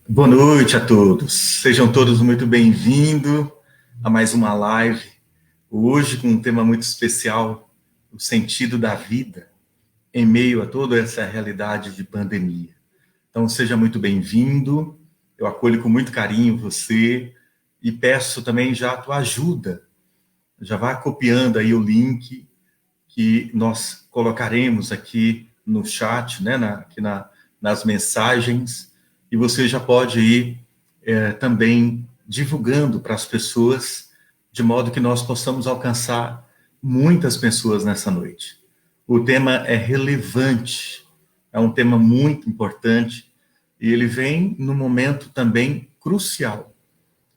Boa noite a todos. Sejam todos muito bem-vindos a mais uma live. Hoje com um tema muito especial, o sentido da vida em meio a toda essa realidade de pandemia. Então, seja muito bem-vindo. Eu acolho com muito carinho você e peço também já a tua ajuda. Já vá copiando aí o link que nós colocaremos aqui no chat, né, nas mensagens, e você já pode ir também divulgando para as pessoas, de modo que nós possamos alcançar muitas pessoas nessa noite. O tema é relevante, é um tema muito importante, e ele vem no momento também crucial,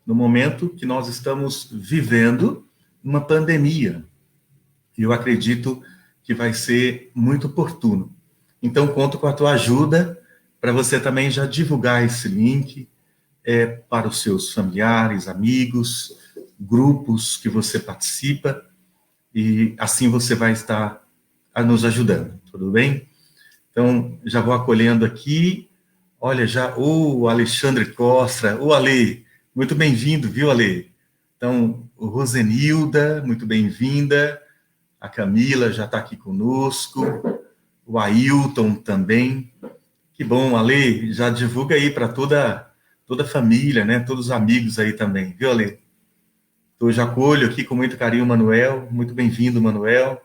no momento que nós estamos vivendo uma pandemia. E eu acredito que vai ser muito oportuno. Então, conto com a tua ajuda para você também já divulgar esse link para os seus familiares, amigos, grupos que você participa, e assim você vai estar nos ajudando, tudo bem? Então, já vou acolhendo aqui. Olha, já o Alexandre Costa, o Ale, muito bem-vindo, viu, Ale? Então, o Rosenilda, muito bem-vinda. A Camila já está aqui conosco, o Ailton também. Que bom, Ale, já divulga aí para toda a família, né? Todos os amigos aí também, viu, Ale? Eu já acolho aqui com muito carinho o Manuel, muito bem-vindo, Manuel.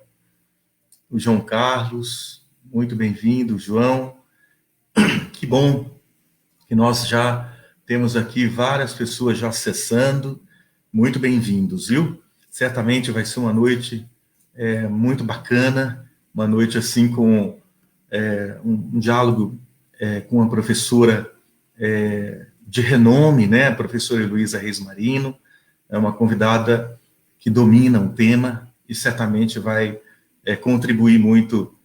O João Carlos, muito bem-vindo, João. Que bom que nós já temos aqui várias pessoas já acessando, muito bem-vindos, viu? Certamente vai ser uma noite muito bacana, uma noite assim com um diálogo com uma professora de renome, né? A professora Heloísa Reis Marino, é uma convidada que domina o tema e certamente vai contribuir muito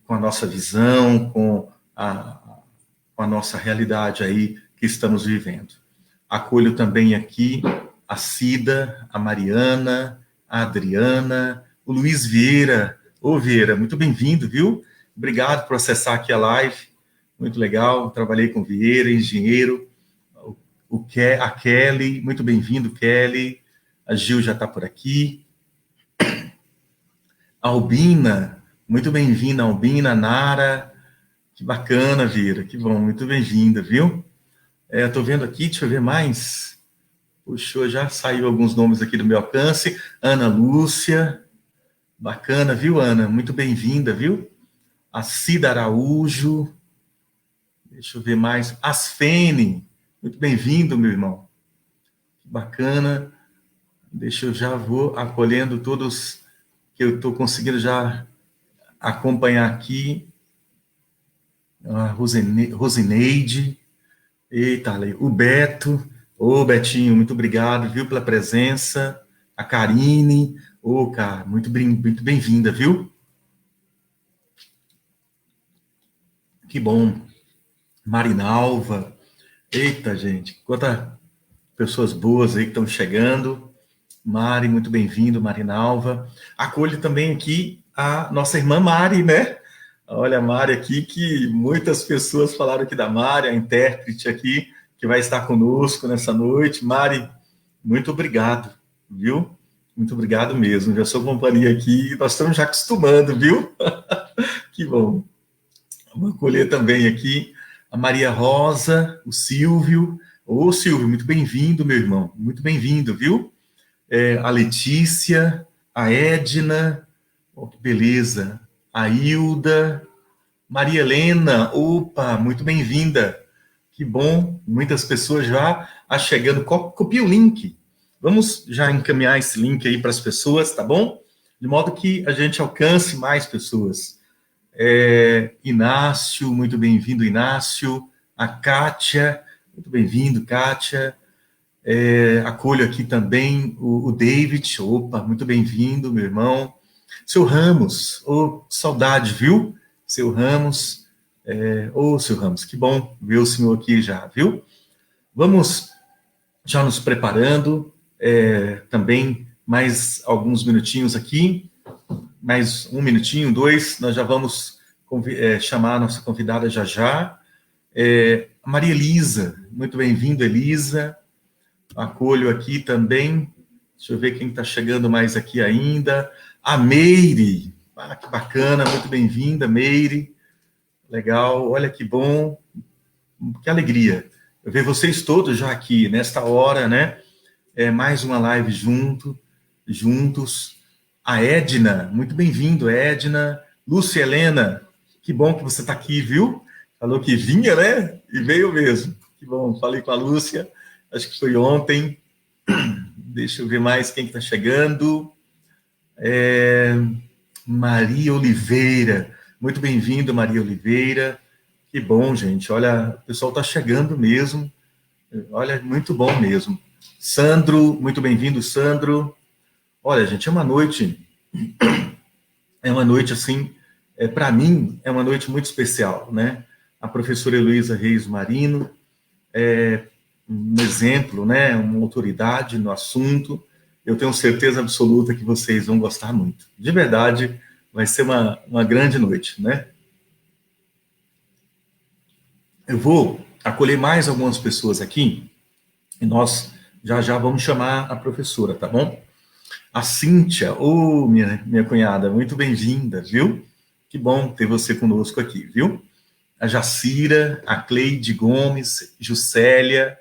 com a nossa visão, com a nossa realidade aí que estamos vivendo. Acolho também aqui a Cida, a Mariana, a Adriana, o Luiz Vieira. Ô, Vieira, muito bem-vindo, viu? Obrigado por acessar aqui a live. Muito legal. Trabalhei com o Vieira, engenheiro. A Kelly, muito bem-vindo, Kelly. A Gil já está por aqui. A Albina, muito bem-vinda, Albina, Nara. Que bacana, Vieira. Que bom, muito bem-vinda, viu? Estou vendo aqui, deixa eu ver mais. Puxa, já saiu alguns nomes aqui do meu alcance. Ana Lúcia. Bacana, viu, Ana? Muito bem-vinda, viu? A Cida Araújo. Deixa eu ver mais. Asfene. Muito bem-vindo, meu irmão. Que bacana. Deixa eu já vou acolhendo todos que eu estou conseguindo já acompanhar aqui. A Rosineide. Eita, o Beto. Ô, Betinho, muito obrigado, viu, pela presença. A Karine. Ô, cara, muito bem-vinda, viu? Que bom. Marinalva. Eita, gente, quantas pessoas boas aí que estão chegando. Mari, muito bem-vindo, Marinalva. Acolho também aqui a nossa irmã Mari, né? Olha a Mari aqui, que muitas pessoas falaram aqui da Mari, a intérprete aqui, que vai estar conosco nessa noite. Mari, muito obrigado, viu? Muito obrigado mesmo. Já sou companhia aqui, nós estamos já acostumando, viu? Que bom. Vou acolher também aqui a Maria Rosa, o Silvio. Ô, Silvio, muito bem-vindo, meu irmão. Muito bem-vindo, viu? A Letícia, a Edna, oh, que beleza. A Hilda, Maria Helena, opa, muito bem-vinda. Que bom, muitas pessoas já chegando. Copia o link. Vamos já encaminhar esse link aí para as pessoas, tá bom? De modo que a gente alcance mais pessoas. Inácio, muito bem-vindo, Inácio. A Kátia, muito bem-vindo, Kátia. Acolho aqui também o David, opa, muito bem-vindo, meu irmão. Seu Ramos, saudade, viu? Seu Ramos, seu Ramos, que bom ver o senhor aqui já, viu? Vamos já nos preparando, também mais alguns minutinhos aqui, mais um minutinho, dois, nós já vamos chamar a nossa convidada já já. Maria Elisa, muito bem-vindo, Elisa. Acolho aqui também. Deixa eu ver quem está chegando mais aqui ainda. A Meire. Que bacana, muito bem-vinda, Meire. Legal, olha que bom. Que alegria. Eu ver vocês todos já aqui, nesta hora, né? Mais uma live juntos. A Edna, muito bem-vindo, Edna. Lúcia Helena, que bom que você está aqui, viu? Falou que vinha, né? E veio mesmo. Que bom, falei com a Lúcia, acho que foi ontem. Deixa eu ver mais quem está chegando. Maria Oliveira, muito bem-vindo, Maria Oliveira. Que bom, gente. Olha, o pessoal está chegando mesmo. Olha, muito bom mesmo. Sandro, muito bem-vindo, Sandro. Olha, gente, é uma noite assim, para mim, é uma noite muito especial, né? A professora Heloísa Reis Marino é um exemplo, né? Uma autoridade no assunto. Eu tenho certeza absoluta que vocês vão gostar muito. De verdade, vai ser uma grande noite, né? Eu vou acolher mais algumas pessoas aqui e nós já vamos chamar a professora, tá bom? A Cíntia, minha cunhada, muito bem-vinda, viu? Que bom ter você conosco aqui, viu? A Jacira, a Cleide Gomes, Juscelia,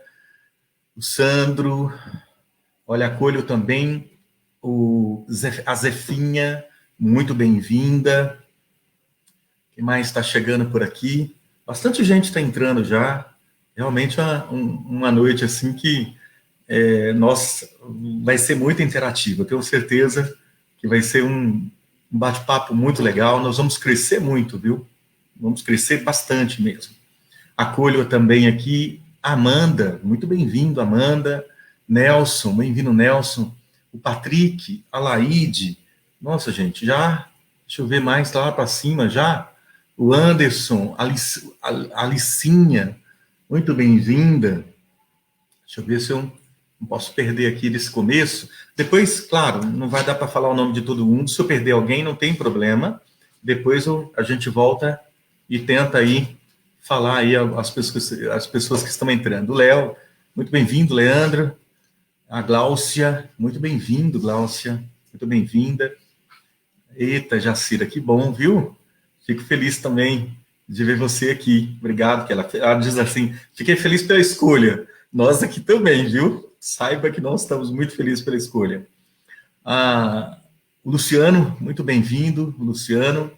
o Sandro, olha, acolho também a Zefinha, muito bem-vinda. Quem mais está chegando por aqui? Bastante gente está entrando já. Realmente uma noite assim que vai ser muito interativa. Eu tenho certeza que vai ser um bate-papo muito legal. Nós vamos crescer muito, viu? Vamos crescer bastante mesmo. Acolho também aqui Amanda, muito bem-vindo, Amanda. Nelson, bem-vindo, Nelson. O Patrick, a Laide. Nossa, gente, deixa eu ver mais lá para cima já. O Anderson, a Alicinha, muito bem-vinda. Deixa eu ver se eu não posso perder aqui desse começo. Depois, claro, não vai dar para falar o nome de todo mundo. Se eu perder alguém, não tem problema. Depois a gente volta e tenta aí falar aí as pessoas que estão entrando. O Léo, muito bem-vindo, Leandro. A Gláucia, muito bem-vindo, Gláucia. Muito bem-vinda. Eita, Jacira, que bom, viu? Fico feliz também de ver você aqui. Obrigado, que ela diz assim, fiquei feliz pela escolha. Nós aqui também, viu? Saiba que nós estamos muito felizes pela escolha. O Luciano, muito bem-vindo, Luciano.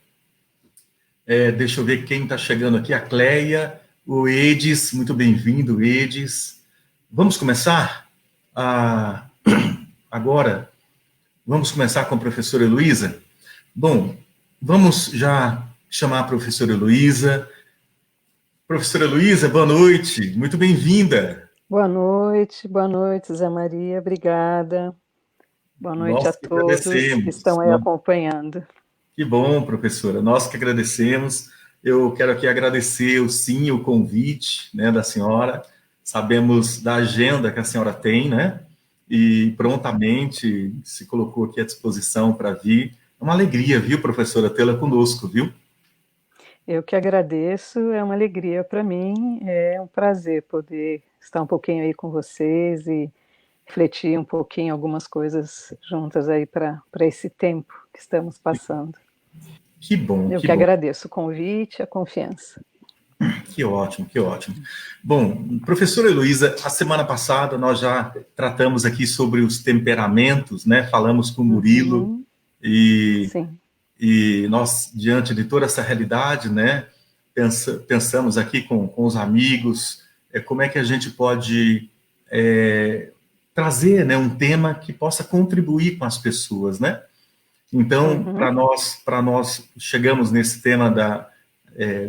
Deixa eu ver quem está chegando aqui. A Cleia, o Edis, muito bem-vindo, Edis. Vamos começar? Agora, vamos começar com a professora Heloísa? Bom, vamos já chamar a professora Heloísa. Professora Heloísa, boa noite, muito bem-vinda. Boa noite, Zé Maria, obrigada. Boa noite Nós a que todos que estão aí acompanhando. Que bom, professora, nós que agradecemos. Eu quero aqui agradecer o convite, né, da senhora. Sabemos da agenda que a senhora tem, né? E prontamente se colocou aqui à disposição para vir. É uma alegria, viu, professora, tê-la conosco, viu? Eu que agradeço, é uma alegria para mim, é um prazer poder estar um pouquinho aí com vocês e refletir um pouquinho algumas coisas juntas aí para esse tempo que estamos passando. Que bom, Eu que agradeço o convite, a confiança. Que ótimo, que ótimo. Bom, professora Heloísa, a semana passada nós já tratamos aqui sobre os temperamentos, né? Falamos com o Murilo e nós, diante de toda essa realidade, né? Pensamos aqui com os amigos, como é que a gente pode trazer, né, um tema que possa contribuir com as pessoas, né? Então, para nós chegamos nesse tema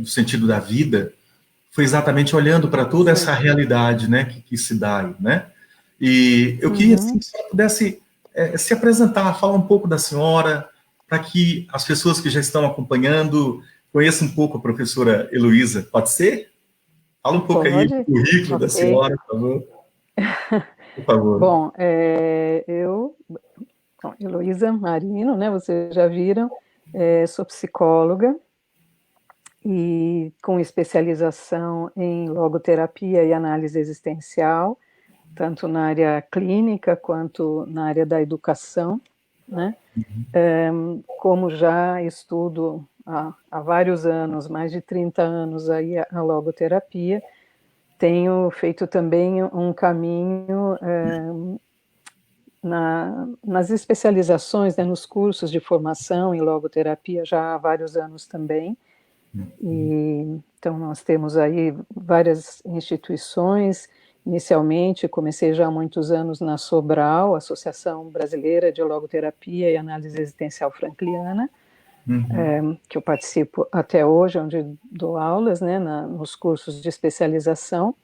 do sentido da vida, foi exatamente olhando para toda essa realidade, né, que se dá aí, né? E eu queria, assim, que você pudesse se apresentar, falar um pouco da senhora, para que as pessoas que já estão acompanhando conheçam um pouco a professora Heloísa. Pode ser? Fala um pouco aí do currículo da senhora, por favor. Por favor. Bom, Heloísa Marino, né, vocês já viram, sou psicóloga, e com especialização em logoterapia e análise existencial, tanto na área clínica quanto na área da educação, né? Como já estudo há vários anos, mais de 30 anos aí a logoterapia, tenho feito também um caminho nas especializações, né, nos cursos de formação em logoterapia já há vários anos também. E, então, nós temos aí várias instituições. Inicialmente, comecei já há muitos anos na Sobral, Associação Brasileira de Logoterapia e Análise Existencial Frankliana, que eu participo até hoje, onde dou aulas, né, nos cursos de especialização.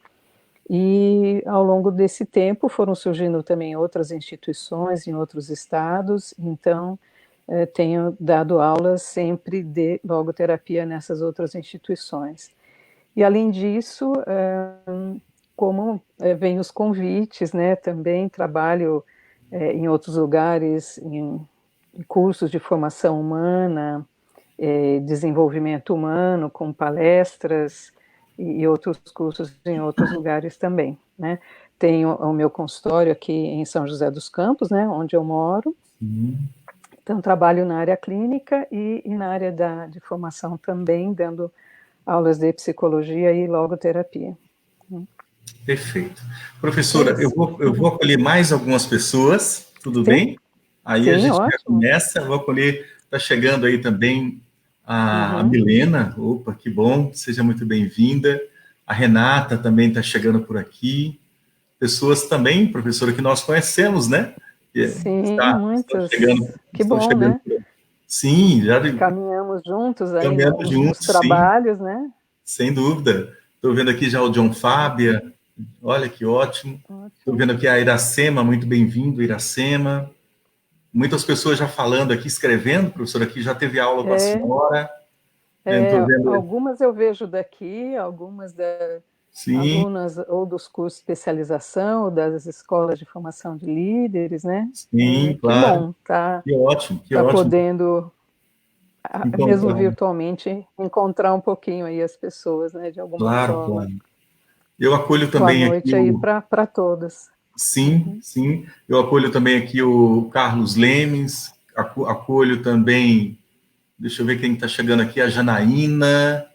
E ao longo desse tempo foram surgindo também outras instituições em outros estados, então tenho dado aulas sempre de logoterapia nessas outras instituições. E além disso, como vêm os convites, né, também trabalho em outros lugares, em cursos de formação humana, desenvolvimento humano, com palestras e outros cursos em outros lugares também, né? Tenho o meu consultório aqui em São José dos Campos, né, onde eu moro. Então, trabalho na área clínica e na área de formação também, dando aulas de psicologia e logoterapia. Perfeito. Professora, eu vou acolher mais algumas pessoas, tudo Sim, bem? Aí a sim, gente já ótimo. começa, vou acolher, está chegando aí também a Milena, opa, que bom, seja muito bem-vinda. A Renata também está chegando por aqui. Pessoas também, professora, que nós conhecemos, né? Que Sim, estão muitas. chegando, Que estão bom, chegando né? por aqui. Sim, já Caminhamos juntos aí caminhando nos juntos, sim, trabalhos, né? sem dúvida. Estou vendo aqui já o John Fábia, olha que ótimo. Estou Ótimo. vendo aqui a Iracema, muito bem-vindo, Iracema. Muitas pessoas já falando aqui, escrevendo, professor, aqui já teve aula com a senhora. Estou vendo, Algumas eu vejo daqui, algumas sim, alunas ou dos cursos de especialização, ou das escolas de formação de líderes, né? sim, Que claro. bom, tá, Que tá ótimo podendo, mesmo encontrar. virtualmente, encontrar um pouquinho aí as pessoas, né? De alguma Claro, forma. claro. Eu acolho Boa também aqui noite aí o. para todas. Sim, sim. Eu acolho também aqui o Carlos Lemes, acolho também. Deixa eu ver quem está chegando aqui, a Janaína,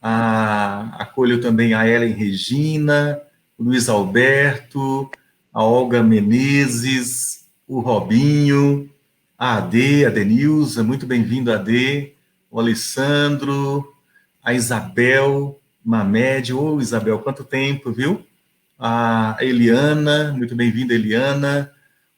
acolho também a Ellen Regina, o Luiz Alberto, a Olga Menezes, o Robinho, a AD, a Denilza, muito bem-vindo, AD, o Alessandro, a Isabel Mamed, ô Isabel, quanto tempo, viu? A Eliana, muito bem-vinda, Eliana.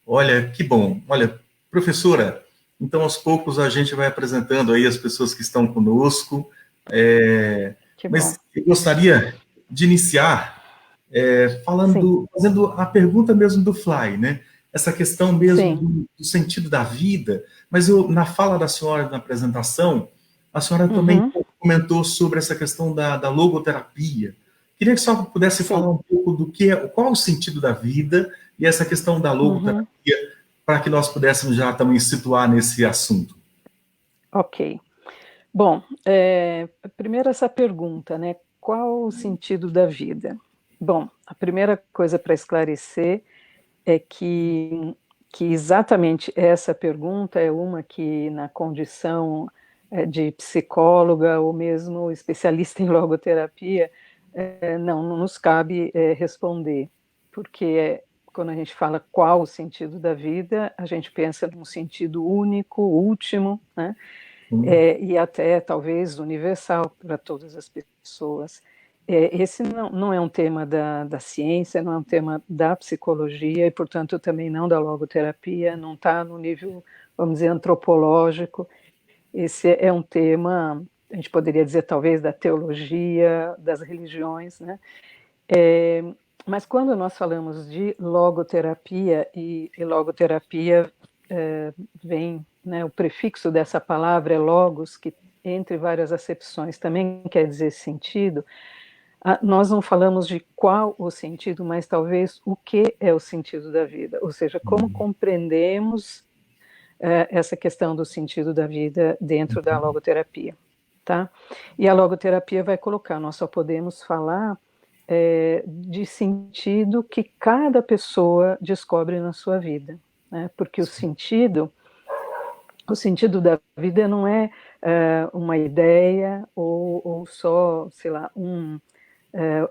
Olha, que bom. Olha, professora, então aos poucos a gente vai apresentando aí as pessoas que estão conosco, Que bom. mas eu gostaria de iniciar Sim, fazendo a pergunta mesmo do Fly, né? Essa questão mesmo sim. do sentido da vida, mas eu, na fala da senhora na apresentação, a senhora também Uhum, comentou sobre essa questão da logoterapia. Queria que a senhora pudesse falar sim. um pouco do que qual é o sentido da vida e essa questão da Uhum, logoterapia, para que nós pudéssemos já também situar nesse assunto. ok. Bom, primeiro essa pergunta, né? Qual o sentido da vida? Bom, a primeira coisa para esclarecer é que exatamente essa pergunta é uma que, na condição de psicóloga ou mesmo especialista em logoterapia, não nos cabe responder, porque quando a gente fala qual o sentido da vida, a gente pensa num sentido único, último, né? E até talvez universal para todas as pessoas. Esse não é um tema da ciência, não é um tema da psicologia e, portanto, também não da logoterapia, não está no nível, vamos dizer, antropológico. Esse é um tema, a gente poderia dizer, talvez, da teologia, das religiões, né? Mas quando nós falamos de logoterapia, e logoterapia vem, né, o prefixo dessa palavra é logos, que entre várias acepções também quer dizer sentido, nós não falamos de qual o sentido, mas talvez o que é o sentido da vida, ou seja, como compreendemos essa questão do sentido da vida dentro da logoterapia. tá? E a logoterapia vai colocar, nós só podemos falar de sentido que cada pessoa descobre na sua vida, né? Porque o sentido da vida não é uma ideia ou só, sei lá,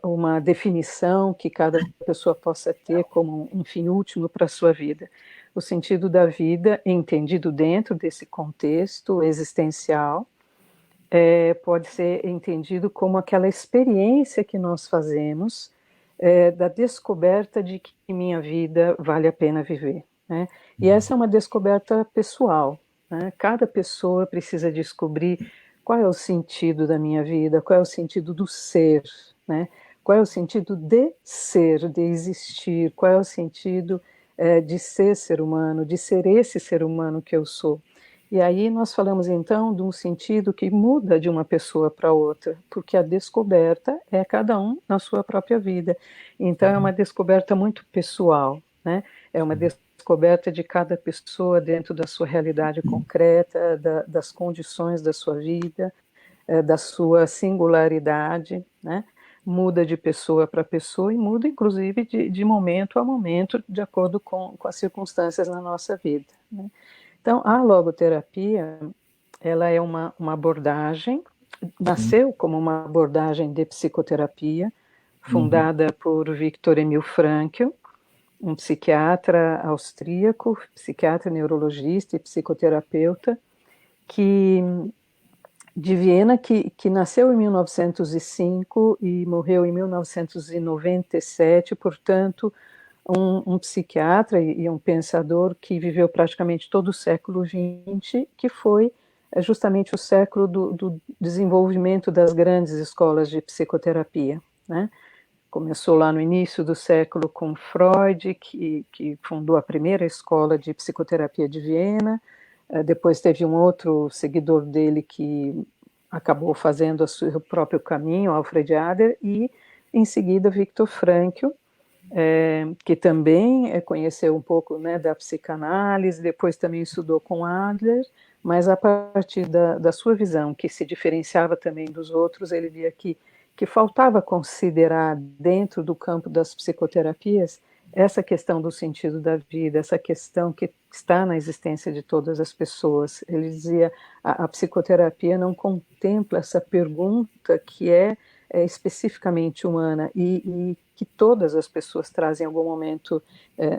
uma definição que cada pessoa possa ter como um fim último para a sua vida. O sentido da vida, entendido dentro desse contexto existencial, pode ser entendido como aquela experiência que nós fazemos da descoberta de que minha vida vale a pena viver, né? E essa é uma descoberta pessoal, né? Cada pessoa precisa descobrir qual é o sentido da minha vida, qual é o sentido do ser, né? Qual é o sentido de ser, de existir, qual é o sentido de ser ser humano, de ser esse ser humano que eu sou. E aí nós falamos então de um sentido que muda de uma pessoa para outra, porque a descoberta é cada um na sua própria vida. Então é uma descoberta muito pessoal, né? É uma descoberta de cada pessoa dentro da sua realidade concreta, das condições da sua vida, da sua singularidade, né? Muda de pessoa para pessoa e muda inclusive de momento a momento, de acordo com as circunstâncias na nossa vida, né? Então, a logoterapia, ela é uma abordagem, nasceu como uma abordagem de psicoterapia, fundada por Viktor Emil Frankl, um psiquiatra austríaco, psiquiatra neurologista e psicoterapeuta, de Viena, que nasceu em 1905 e morreu em 1997, portanto, um psiquiatra e um pensador que viveu praticamente todo o século XX, que foi justamente o século do desenvolvimento das grandes escolas de psicoterapia, né? Começou lá no início do século com Freud, que fundou a primeira escola de psicoterapia de Viena. Depois teve um outro seguidor dele que acabou fazendo o seu próprio caminho, Alfred Adler, e em seguida Viktor Frankl, que também conheceu um pouco, né, da psicanálise, depois também estudou com Adler, mas a partir da sua visão, que se diferenciava também dos outros, ele via que faltava considerar dentro do campo das psicoterapias essa questão do sentido da vida, essa questão que está na existência de todas as pessoas. Ele dizia, a psicoterapia não contempla essa pergunta que é especificamente humana e que todas as pessoas trazem em algum momento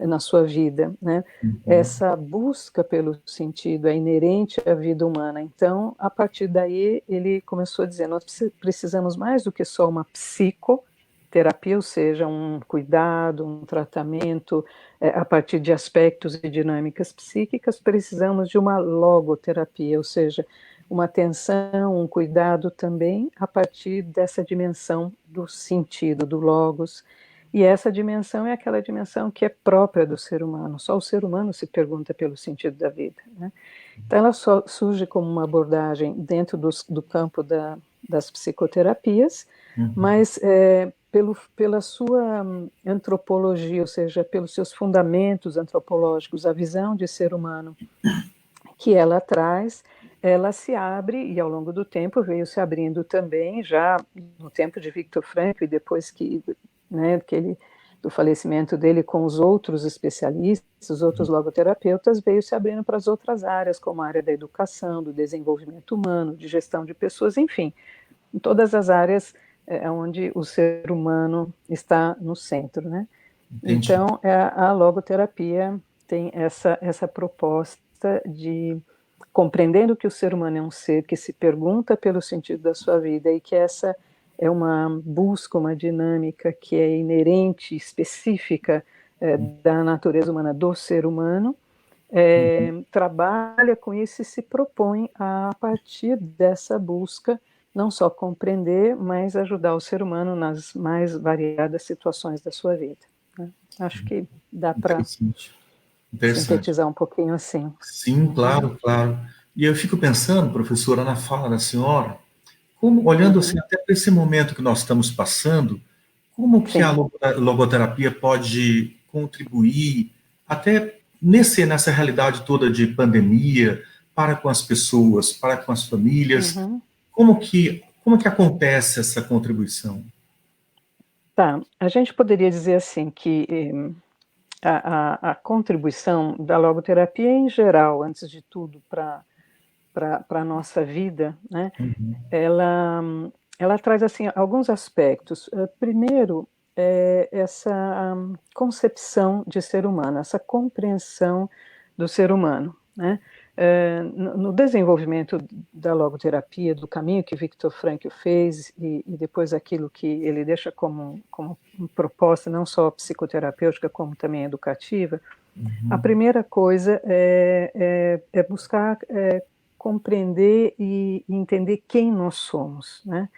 na sua vida, né? Essa busca pelo sentido é inerente à vida humana. Então, a partir daí, ele começou a dizer, nós precisamos mais do que só uma psicoterapia, ou seja, um cuidado, um tratamento a partir de aspectos e dinâmicas psíquicas, precisamos de uma logoterapia, ou seja, uma atenção, um cuidado também a partir dessa dimensão do sentido, do logos. E essa dimensão é aquela dimensão que é própria do ser humano. Só o ser humano se pergunta pelo sentido da vida, né? Então ela só surge como uma abordagem dentro do campo das psicoterapias, mas pela sua antropologia, ou seja, pelos seus fundamentos antropológicos, a visão de ser humano que ela traz, ela se abre, e ao longo do tempo veio se abrindo também, já no tempo de Viktor Frankl, e depois do falecimento dele com os outros especialistas, os outros logoterapeutas, veio se abrindo para as outras áreas, como a área da educação, do desenvolvimento humano, de gestão de pessoas, enfim, em todas as áreas onde o ser humano está no centro, né? Entendi. Então, a logoterapia tem essa proposta de compreendendo que o ser humano é um ser que se pergunta pelo sentido da sua vida e que essa é uma busca, uma dinâmica que é inerente, específica da natureza humana, do ser humano, trabalha com isso e se propõe a partir dessa busca não só compreender, mas ajudar o ser humano nas mais variadas situações da sua vida, né? Acho que dá para sintetizar um pouquinho assim. Sim, claro, claro. E eu fico pensando, professora, na fala da senhora, como, olhando assim até para esse momento que nós estamos passando, como que a logoterapia pode contribuir até nessa realidade toda de pandemia, para com as pessoas, para com as famílias, como que acontece essa contribuição? Tá, a gente poderia dizer assim que a contribuição da logoterapia em geral, antes de tudo, para a nossa vida, né, Uhum. ela traz assim alguns aspectos. Primeiro, essa concepção de ser humano, essa compreensão do ser humano, né? No desenvolvimento da logoterapia, do caminho que Viktor Frankl fez e depois aquilo que ele deixa como proposta, não só psicoterapêutica, como também educativa, a primeira coisa é buscar compreender e entender quem nós somos, né?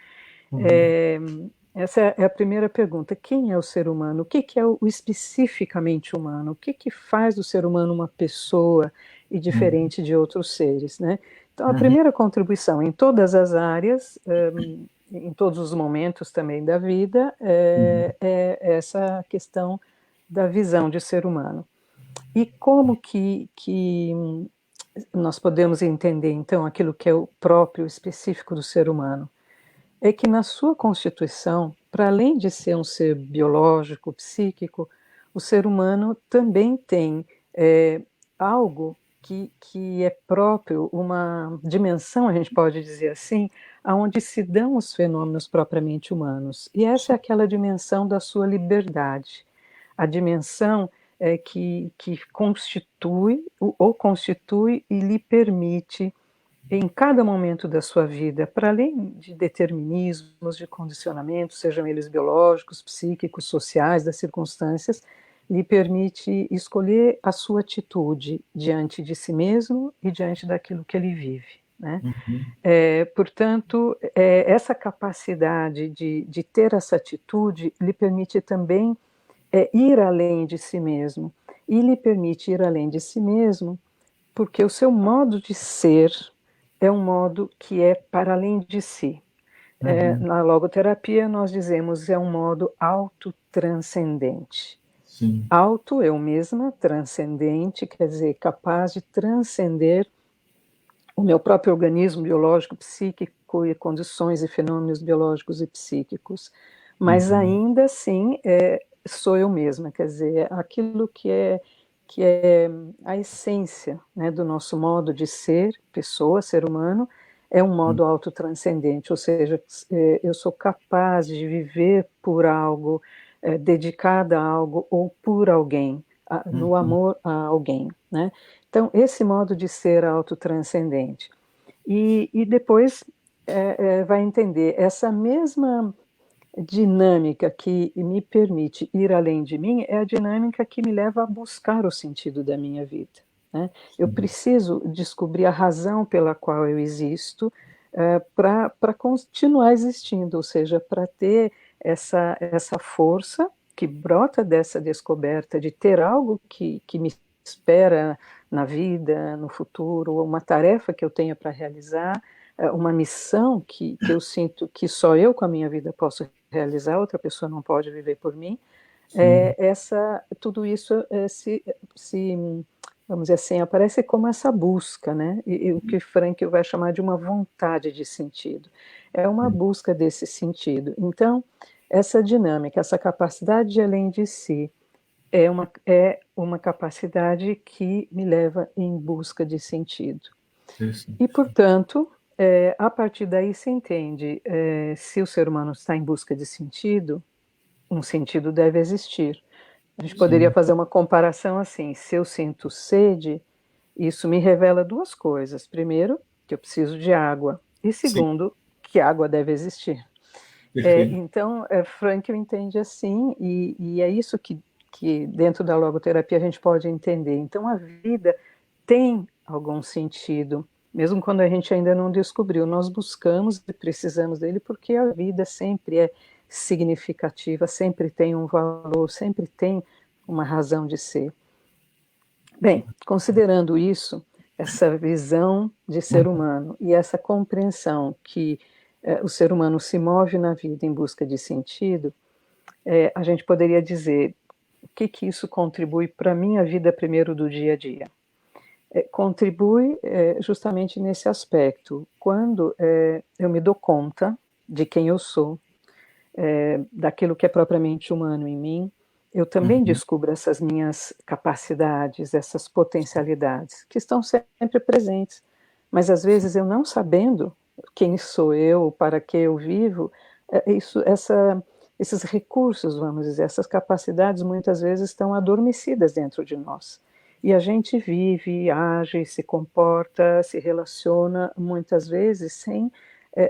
Uhum. Essa é a primeira pergunta. Quem é o ser humano? O que é o especificamente humano? O que faz do ser humano uma pessoa e Uhum. diferente de outros seres, né? Então, a Uhum. primeira contribuição em todas as áreas, em todos os momentos também da vida, Uhum. é essa questão da visão de ser humano. E como que nós podemos entender, então, aquilo que é o próprio específico do ser humano? É que na sua constituição, para além de ser um ser biológico, psíquico, o ser humano também tem algo que é próprio, uma dimensão, a gente pode dizer assim, aonde se dão os fenômenos propriamente humanos. E essa é aquela dimensão da sua liberdade, a dimensão que constitui, ou constitui e lhe permite em cada momento da sua vida, para além de determinismos, de condicionamentos, sejam eles biológicos, psíquicos, sociais, das circunstâncias, lhe permite escolher a sua atitude diante de si mesmo e diante daquilo que ele vive, né? Uhum. Portanto, essa capacidade de ter essa atitude lhe permite também ir além de si mesmo, e lhe permite ir além de si mesmo porque o seu modo de ser é um modo que é para além de si. Uhum. Na logoterapia, nós dizemos é um modo autotranscendente. Sim. Auto, eu mesma, transcendente, quer dizer, capaz de transcender o meu próprio organismo biológico, psíquico e condições e fenômenos biológicos e psíquicos. Mas Uhum. ainda assim, sou eu mesma, quer dizer, aquilo que é a essência, né, do nosso modo de ser, pessoa, ser humano, é um modo autotranscendente, ou seja, eu sou capaz de viver por algo, dedicada a algo ou por alguém, no Uhum. amor a alguém, né? Então, esse modo de ser autotranscendente. E depois vai entender essa mesma dinâmica que me permite ir além de mim é a dinâmica que me leva a buscar o sentido da minha vida, né? Eu Sim. preciso descobrir a razão pela qual eu existo para continuar existindo, ou seja, para ter essa força que brota dessa descoberta de ter algo que me espera na vida, no futuro, uma tarefa que eu tenho para realizar, uma missão que eu sinto que só eu com a minha vida posso realizar, outra pessoa não pode viver por mim. Sim. Tudo isso se, vamos dizer assim, aparece como essa busca, né? E o que Frankl vai chamar de uma vontade de sentido. É uma busca desse sentido. Então, essa dinâmica, essa capacidade de além de si, é uma capacidade que me leva em busca de sentido. E, Interessante. portanto, a partir daí se entende se o ser humano está em busca de sentido, um sentido deve existir. A gente poderia Sim. fazer uma comparação assim: se eu sinto sede, isso me revela duas coisas. Primeiro, que eu preciso de água, e Sim. segundo, que água deve existir. Perfeito. Então, Frankl entende assim, e é isso que dentro da logoterapia a gente pode entender. Então, a vida tem algum sentido, mesmo quando a gente ainda não descobriu. Nós buscamos e precisamos dele porque a vida sempre é significativa, sempre tem um valor, sempre tem uma razão de ser. Bem, considerando isso, essa visão de ser Uhum. humano e essa compreensão que o ser humano se move na vida em busca de sentido, a gente poderia dizer o que isso contribui para a minha vida primeiro do dia a dia. contribui justamente nesse aspecto. Quando eu me dou conta de quem eu sou, daquilo que é propriamente humano em mim, eu também Uhum. descubro essas minhas capacidades, essas potencialidades, que estão sempre presentes. Mas às vezes eu não sabendo quem sou eu, para que eu vivo, esses recursos, vamos dizer, essas capacidades muitas vezes estão adormecidas dentro de nós. E a gente vive, age, se comporta, se relaciona muitas vezes sem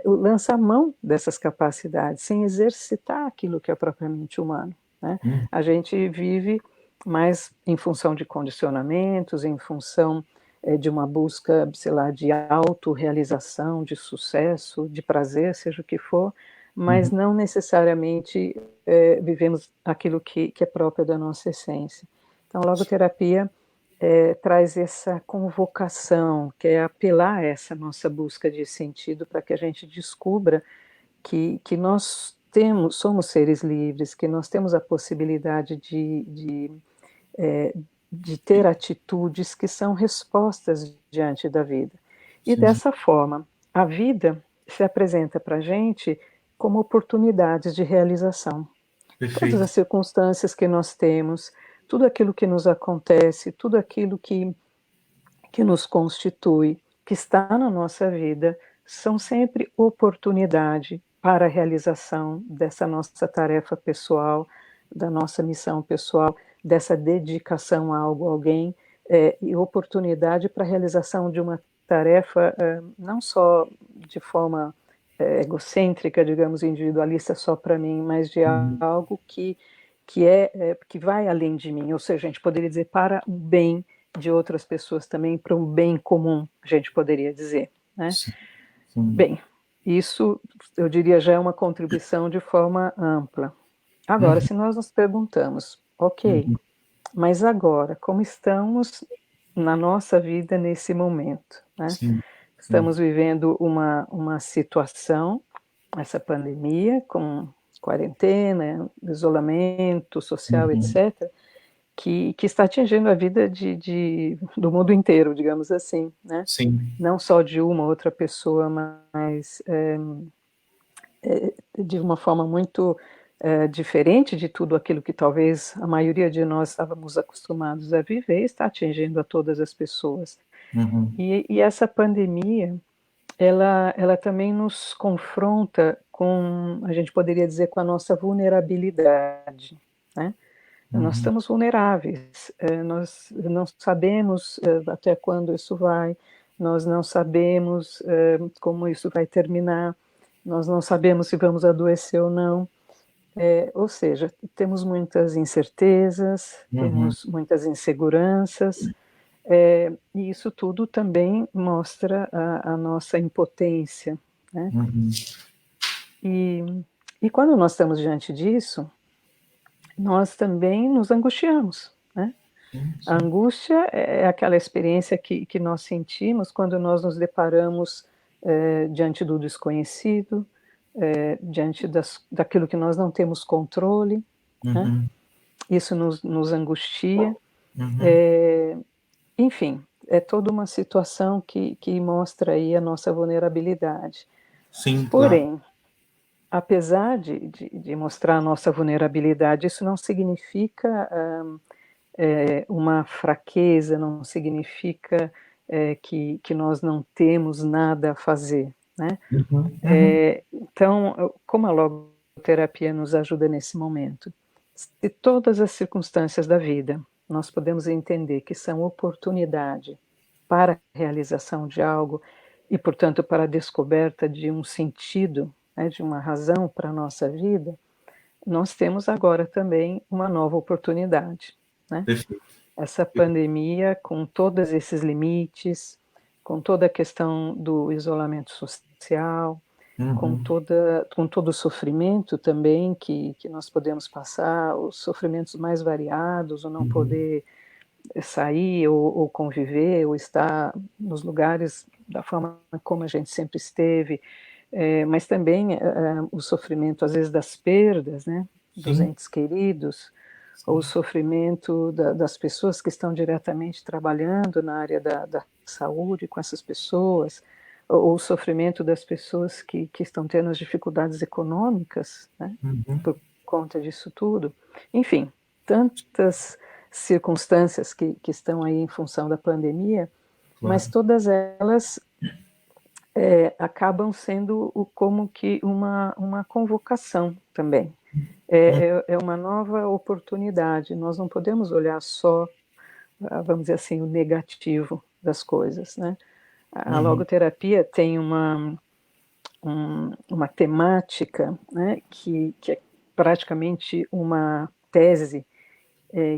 lançar mão dessas capacidades, sem exercitar aquilo que é propriamente humano, né? Uhum. A gente vive mais em função de condicionamentos, em função de uma busca, sei lá, de autorrealização, de sucesso, de prazer, seja o que for, mas Uhum. não necessariamente vivemos aquilo que é próprio da nossa essência. Então, a logoterapia traz essa convocação, que é apelar a essa nossa busca de sentido para que a gente descubra que nós somos seres livres, que nós temos a possibilidade de ter atitudes que são respostas diante da vida. E Sim. dessa forma, a vida se apresenta para a gente como oportunidades de realização. Todas Perfeito. as circunstâncias que nós temos, tudo aquilo que nos acontece, tudo aquilo que nos constitui, que está na nossa vida, são sempre oportunidade para a realização dessa nossa tarefa pessoal, da nossa missão pessoal, dessa dedicação a algo, a alguém, e oportunidade para a realização de uma tarefa não só de forma egocêntrica, digamos, individualista só para mim, mas de Uhum. algo que vai além de mim, ou seja, a gente poderia dizer para o bem de outras pessoas também, para um bem comum, a gente poderia dizer, né? Sim. Sim. Bem, isso eu diria já é uma contribuição de forma ampla. Agora, Uhum. se nós nos perguntamos, ok, Uhum. mas agora, como estamos na nossa vida nesse momento, né? Sim. Sim. Estamos vivendo uma situação, essa pandemia, com quarentena, isolamento social, Uhum. etc., que está atingindo a vida do mundo inteiro, digamos assim, né? Sim. Não só de uma outra pessoa, mas de uma forma muito diferente de tudo aquilo que talvez a maioria de nós estávamos acostumados a viver, está atingindo a todas as pessoas. Uhum. E essa pandemia, ela também nos confronta com, a gente poderia dizer, com a nossa vulnerabilidade, né? Nós Uhum. estamos vulneráveis, nós não sabemos até quando isso vai, nós não sabemos como isso vai terminar, nós não sabemos se vamos adoecer ou não. Ou seja, temos muitas incertezas, Uhum. temos muitas inseguranças, e isso tudo também mostra a nossa impotência, né? Uhum. E, e quando nós estamos diante disso, nós também nos angustiamos, né? Sim. A Sim. angústia é aquela experiência que nós sentimos quando nós nos deparamos diante do desconhecido, diante daquilo que nós não temos controle, né? Uhum. Isso nos angustia. Uhum. Enfim, é toda uma situação que mostra aí a nossa vulnerabilidade. Sim, claro. Porém, apesar de mostrar a nossa vulnerabilidade, isso não significa uma fraqueza, não significa que nós não temos nada a fazer, né? Uhum. Uhum. Então, como a logoterapia nos ajuda nesse momento? Se todas as circunstâncias da vida nós podemos entender que são oportunidade para a realização de algo e, portanto, para a descoberta de um sentido, né, de uma razão para a nossa vida, nós temos agora também uma nova oportunidade, né? Perfeito. Essa pandemia, com todos esses limites, com toda a questão do isolamento social, Uhum. com todo o sofrimento também que nós podemos passar, os sofrimentos mais variados, o não Uhum. poder sair ou conviver, ou estar nos lugares da forma como a gente sempre esteve, mas também o sofrimento, às vezes, das perdas, né, dos Sim. entes queridos, ou o sofrimento das pessoas que estão diretamente trabalhando na área da saúde com essas pessoas, ou o sofrimento das pessoas que estão tendo as dificuldades econômicas, né, Uhum. por conta disso tudo. Enfim, tantas circunstâncias que estão aí em função da pandemia, mas Claro. todas elas acabam sendo como que uma convocação também. Uhum. É uma nova oportunidade. Nós não podemos olhar só, vamos dizer assim, o negativo das coisas, né? A Uhum. logoterapia tem uma temática, né, que é praticamente uma tese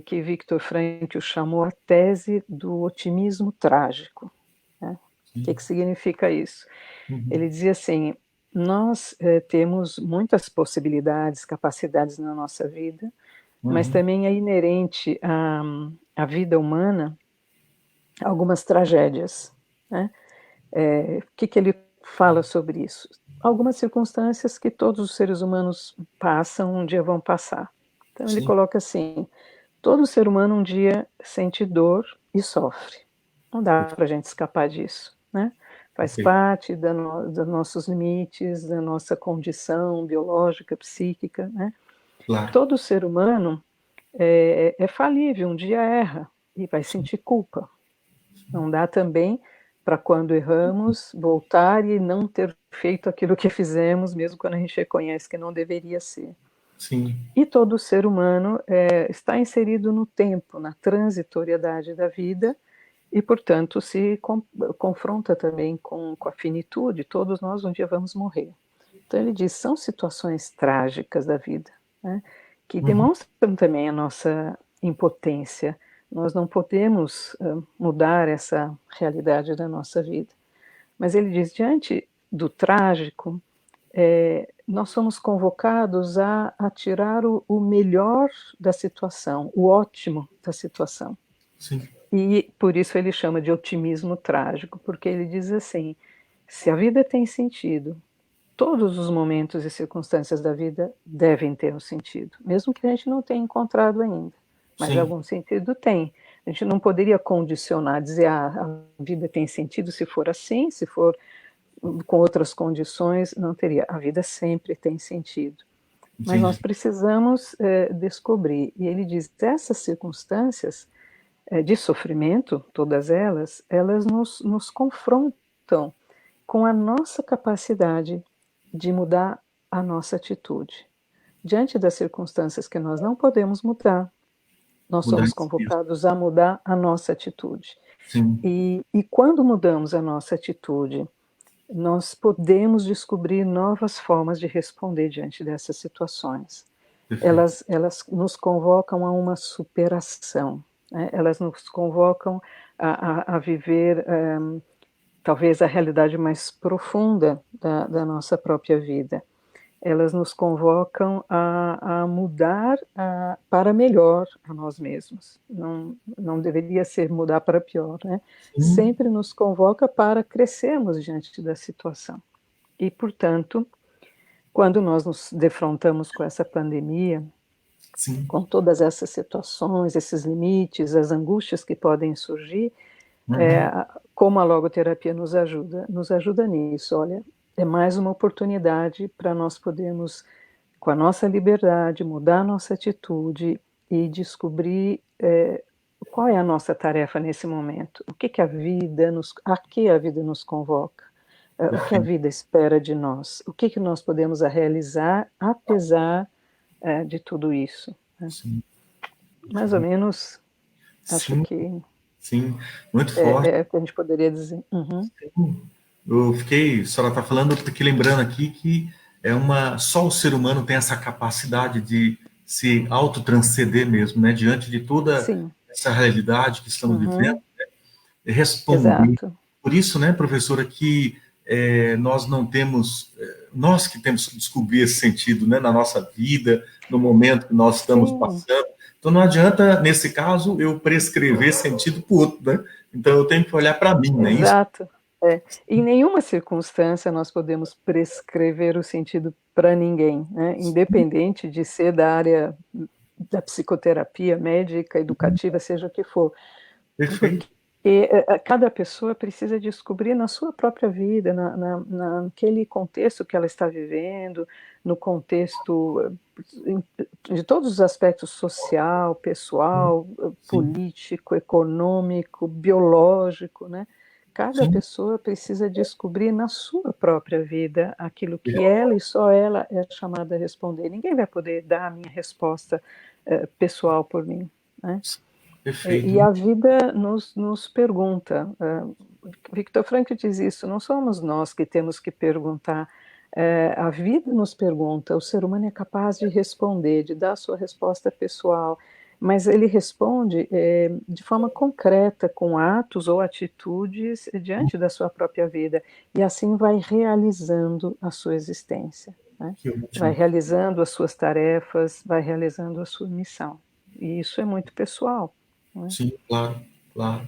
que Viktor Frankl chamou a tese do otimismo trágico. Né? O que Sim. significa isso? Uhum. Ele dizia assim: nós temos muitas possibilidades, capacidades na nossa vida, mas Uhum. também é inerente à vida humana algumas tragédias. Né? O que ele fala sobre isso? Algumas circunstâncias que todos os seres humanos passam, um dia vão passar. Então ele Sim. coloca assim: todo ser humano um dia sente dor e sofre. Não dá para a gente escapar disso, né? Faz Perfeito. parte dos nossos limites, da nossa condição biológica, psíquica, né? Claro. Todo ser humano é falível, um dia erra e vai Sim. sentir culpa. Não dá também para, quando erramos, voltar e não ter feito aquilo que fizemos, mesmo quando a gente reconhece que não deveria ser. Sim. E todo ser humano está inserido no tempo, na transitoriedade da vida, e, portanto, se confronta também com a finitude. Todos nós um dia vamos morrer. Então ele diz, são situações trágicas da vida, né, que Uhum. demonstram também a nossa impotência. Nós não podemos mudar essa realidade da nossa vida. Mas ele diz, diante do trágico, nós somos convocados a tirar o melhor da situação, o ótimo da situação. Sim. E por isso ele chama de otimismo trágico, porque ele diz assim: se a vida tem sentido, todos os momentos e circunstâncias da vida devem ter um sentido, mesmo que a gente não tenha encontrado ainda, mas Sim. algum sentido tem. A gente não poderia condicionar, dizer, a vida tem sentido se for assim, se for com outras condições, não teria. A vida sempre tem sentido. Mas nós Entendi. precisamos descobrir. E ele diz: essas circunstâncias de sofrimento, todas elas nos confrontam com a nossa capacidade de mudar a nossa atitude. Diante das circunstâncias que nós não podemos mudar, nós Mudar somos isso mesmo. convocados a mudar a nossa atitude. Sim. E quando mudamos a nossa atitude, nós podemos descobrir novas formas de responder diante dessas situações. Perfeito. Elas nos convocam a uma superação, né? Elas nos convocam a viver talvez a realidade mais profunda da nossa própria vida. Elas nos convocam a mudar para melhor a nós mesmos. Não deveria ser mudar para pior, né? Sim. Sempre nos convoca para crescermos diante da situação. E, portanto, quando nós nos defrontamos com essa pandemia, Sim. com todas essas situações, esses limites, as angústias que podem surgir, Uhum. como a logoterapia nos ajuda? Nos ajuda nisso, olha, é mais uma oportunidade para nós podermos, com a nossa liberdade, mudar a nossa atitude e descobrir qual é a nossa tarefa nesse momento, a que a vida nos convoca, o que a Perfeito. vida espera de nós, o que nós podemos realizar apesar de tudo isso. Né? Sim. Mais ou menos, acho Sim. que Sim. Muito forte. é o que a gente poderia dizer. Uhum. Eu fiquei, a senhora está falando, eu fiquei lembrando aqui que só o ser humano tem essa capacidade de se autotranscender mesmo, né? Diante de toda Sim. essa realidade que estamos vivendo, Uhum. responder. Exato. Por isso, né, professora, que nós não temos, nós que temos que descobrir esse sentido, né, na nossa vida, no momento que nós estamos Sim, passando. Então não adianta, nesse caso, eu prescrever sentido para o outro, né? Então eu tenho que olhar para mim, né? Isso. exato. Em nenhuma circunstância nós podemos prescrever o sentido para ninguém, né, independente de ser da área da psicoterapia médica, educativa, seja o que for. Perfeito. Porque cada pessoa precisa descobrir na sua própria vida, naquele contexto que ela está vivendo, no contexto de todos os aspectos social, pessoal, Sim, político, econômico, biológico, né? Cada sim. pessoa precisa descobrir na sua própria vida aquilo que É, ela e só ela é chamada a responder. Ninguém vai poder dar a minha resposta pessoal por mim, né? E perfeito. a vida nos pergunta. Viktor Frankl diz isso, não somos nós que temos que perguntar, a vida nos pergunta, o ser humano é capaz de responder, de dar a sua resposta pessoal, mas ele responde de forma concreta, com atos ou atitudes diante da sua própria vida, e assim vai realizando a sua existência, né? Que Vai ótimo. realizando as suas tarefas, vai realizando a sua missão. E isso é muito pessoal, né? Sim, claro, claro.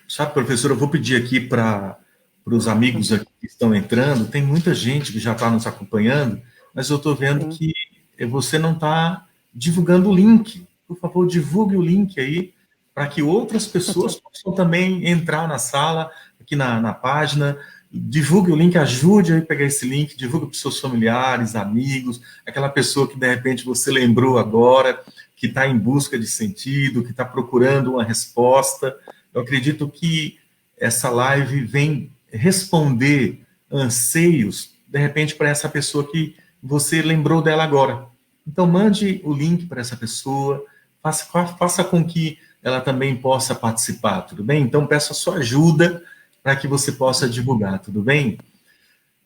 Sabe, professor, eu vou pedir aqui para os amigos aqui que estão entrando, tem muita gente que já está nos acompanhando, mas eu estou vendo Sim. que você não está divulgando o link. Por favor, divulgue o link aí para que outras pessoas possam também entrar na sala, aqui na página. Divulgue o link, ajude a pegar esse link, divulgue para os seus familiares, amigos, aquela pessoa que de repente você lembrou agora, que está em busca de sentido, que está procurando uma resposta. Eu acredito que essa live vem responder anseios, de repente, para essa pessoa que você lembrou dela agora. Então, mande o link para essa pessoa, faça com que ela também possa participar, tudo bem? Então, peço a sua ajuda para que você possa divulgar, tudo bem?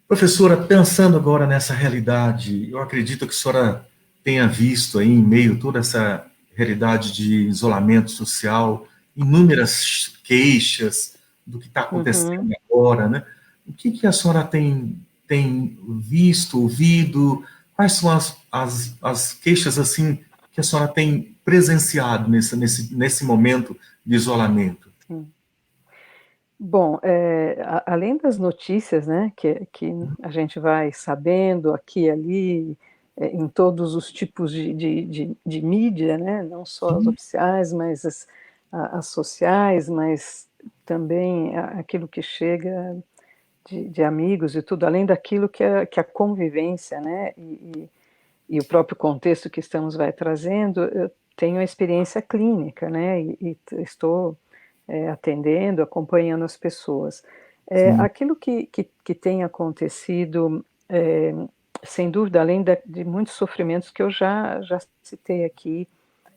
Professora, pensando agora nessa realidade, eu acredito que a senhora tenha visto aí, em meio a toda essa realidade de isolamento social, inúmeras queixas do que está acontecendo Uhum. agora, né? O que a senhora tem visto, ouvido? Quais são as queixas, assim, que a senhora tem presenciado nesse momento de isolamento? Sim. Bom, além das notícias, né, que a gente vai sabendo aqui e ali, em todos os tipos de mídia, né, não só as Sim, oficiais, mas as sociais, mas também aquilo que chega de amigos e tudo, além daquilo que a convivência, né, e o próprio contexto que estamos vai trazendo, eu tenho a experiência clínica, né, e estou atendendo, acompanhando as pessoas. sim, Aquilo que tem acontecido, sem dúvida, além de muitos sofrimentos que eu já citei aqui,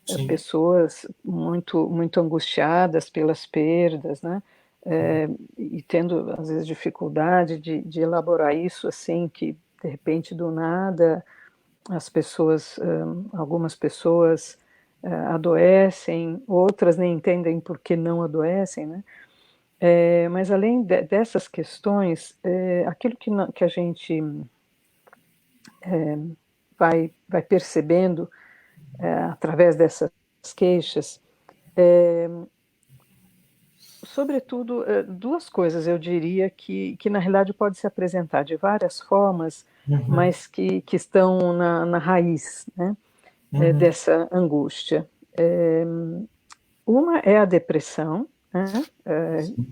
sim, pessoas muito angustiadas pelas perdas, né? E tendo às vezes dificuldade de elaborar isso assim, que de repente do nada as pessoas, algumas pessoas adoecem, outras nem entendem por que não adoecem, né? Mas além dessas questões, aquilo que a gente vai percebendo através dessas queixas, sobretudo duas coisas eu diria que na realidade pode se apresentar de várias formas, uhum, mas que estão na raiz, né, uhum, dessa angústia. Uma é a depressão, né,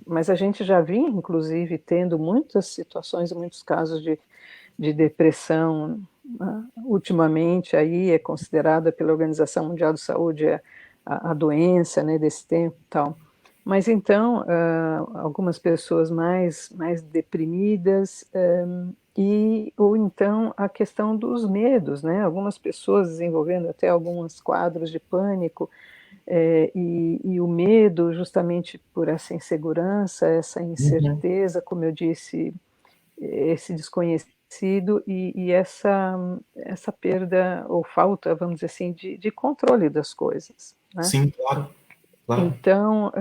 mas a gente já vinha inclusive tendo muitas situações e muitos casos de depressão, né, ultimamente aí é considerada pela Organização Mundial de Saúde a doença, né, desse tempo e tal. Mas então, algumas pessoas mais deprimidas, ou então a questão dos medos, né? Algumas pessoas desenvolvendo até alguns quadros de pânico, e o medo justamente por essa insegurança, essa uhum. incerteza, como eu disse, esse desconhecido e essa perda ou falta, vamos dizer assim, de controle das coisas, né. Sim, claro, claro. Então,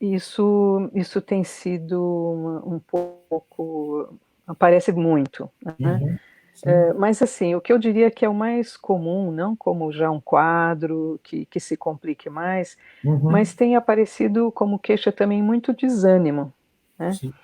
isso tem sido um pouco aparece muito, né. Uhum. Sim. Mas assim, o que eu diria que é o mais comum, não como já um quadro que se complique mais, Uhum. mas tem aparecido como queixa também muito desânimo, né. Sim.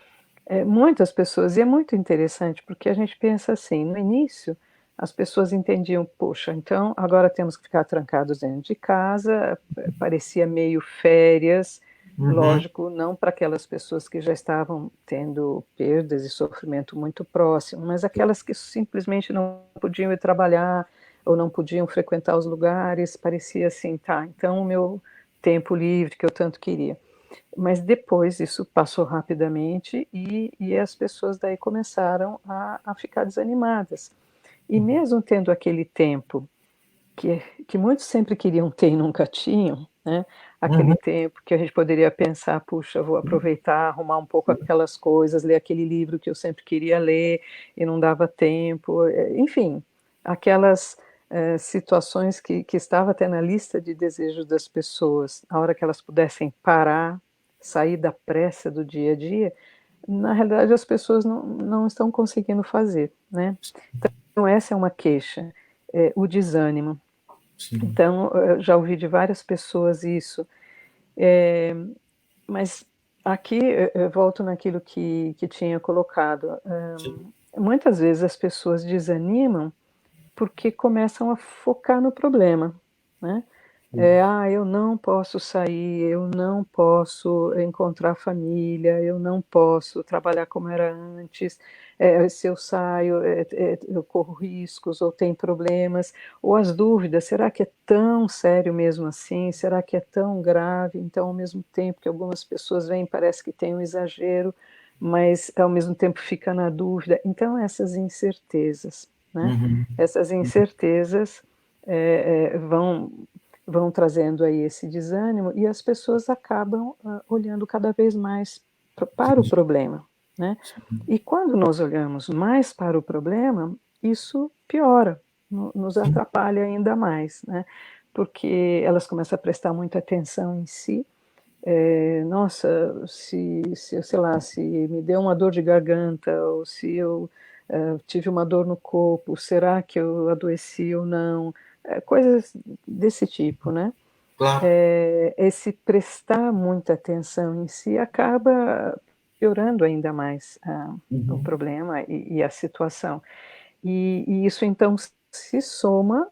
Muitas pessoas, e é muito interessante, porque a gente pensa assim, no início, as pessoas entendiam, poxa, então agora temos que ficar trancados dentro de casa, parecia meio férias, Uhum. lógico, não para aquelas pessoas que já estavam tendo perdas e sofrimento muito próximo, mas aquelas que simplesmente não podiam ir trabalhar ou não podiam frequentar os lugares, parecia assim, tá, então o meu tempo livre que eu tanto queria. Mas depois isso passou rapidamente e as pessoas daí começaram a ficar desanimadas. E mesmo tendo aquele tempo que muitos sempre queriam ter e nunca tinham, né, aquele Uhum. tempo que a gente poderia pensar: "Puxa, vou aproveitar, arrumar um pouco aquelas coisas, ler aquele livro que eu sempre queria ler e não dava tempo", enfim, aquelas, situações que estava até na lista de desejos das pessoas, a hora que elas pudessem parar, sair da pressa do dia a dia, na realidade as pessoas não estão conseguindo fazer, né. Então essa é uma queixa, o desânimo. Sim. Então, eu já ouvi de várias pessoas isso, eh, mas aqui eu volto naquilo que tinha colocado, Sim. muitas vezes as pessoas desanimam porque começam a focar no problema, né. "Ah, eu não posso sair, eu não posso encontrar família, eu não posso trabalhar como era antes, se eu saio, eu corro riscos ou tem problemas", ou as dúvidas: "Será que é tão sério mesmo assim? Será que é tão grave?". Então, ao mesmo tempo que algumas pessoas veem, parece que tem um exagero, mas ao mesmo tempo fica na dúvida. Então essas incertezas, né, Uhum. essas incertezas, vão trazendo aí esse desânimo e as pessoas acabam, olhando cada vez mais para o Entendi. problema, né. Sim. E quando nós olhamos mais para o problema, isso piora, nos Sim. atrapalha ainda mais, né, porque elas começam a prestar muita atenção em si, "Nossa, se eu sei lá, se me deu uma dor de garganta ou se eu, tive uma dor no corpo, será que eu adoeci ou não?", coisas desse tipo, né. Claro. Esse prestar muita atenção em si acaba piorando ainda mais o Uhum. problema e a situação. E isso então se soma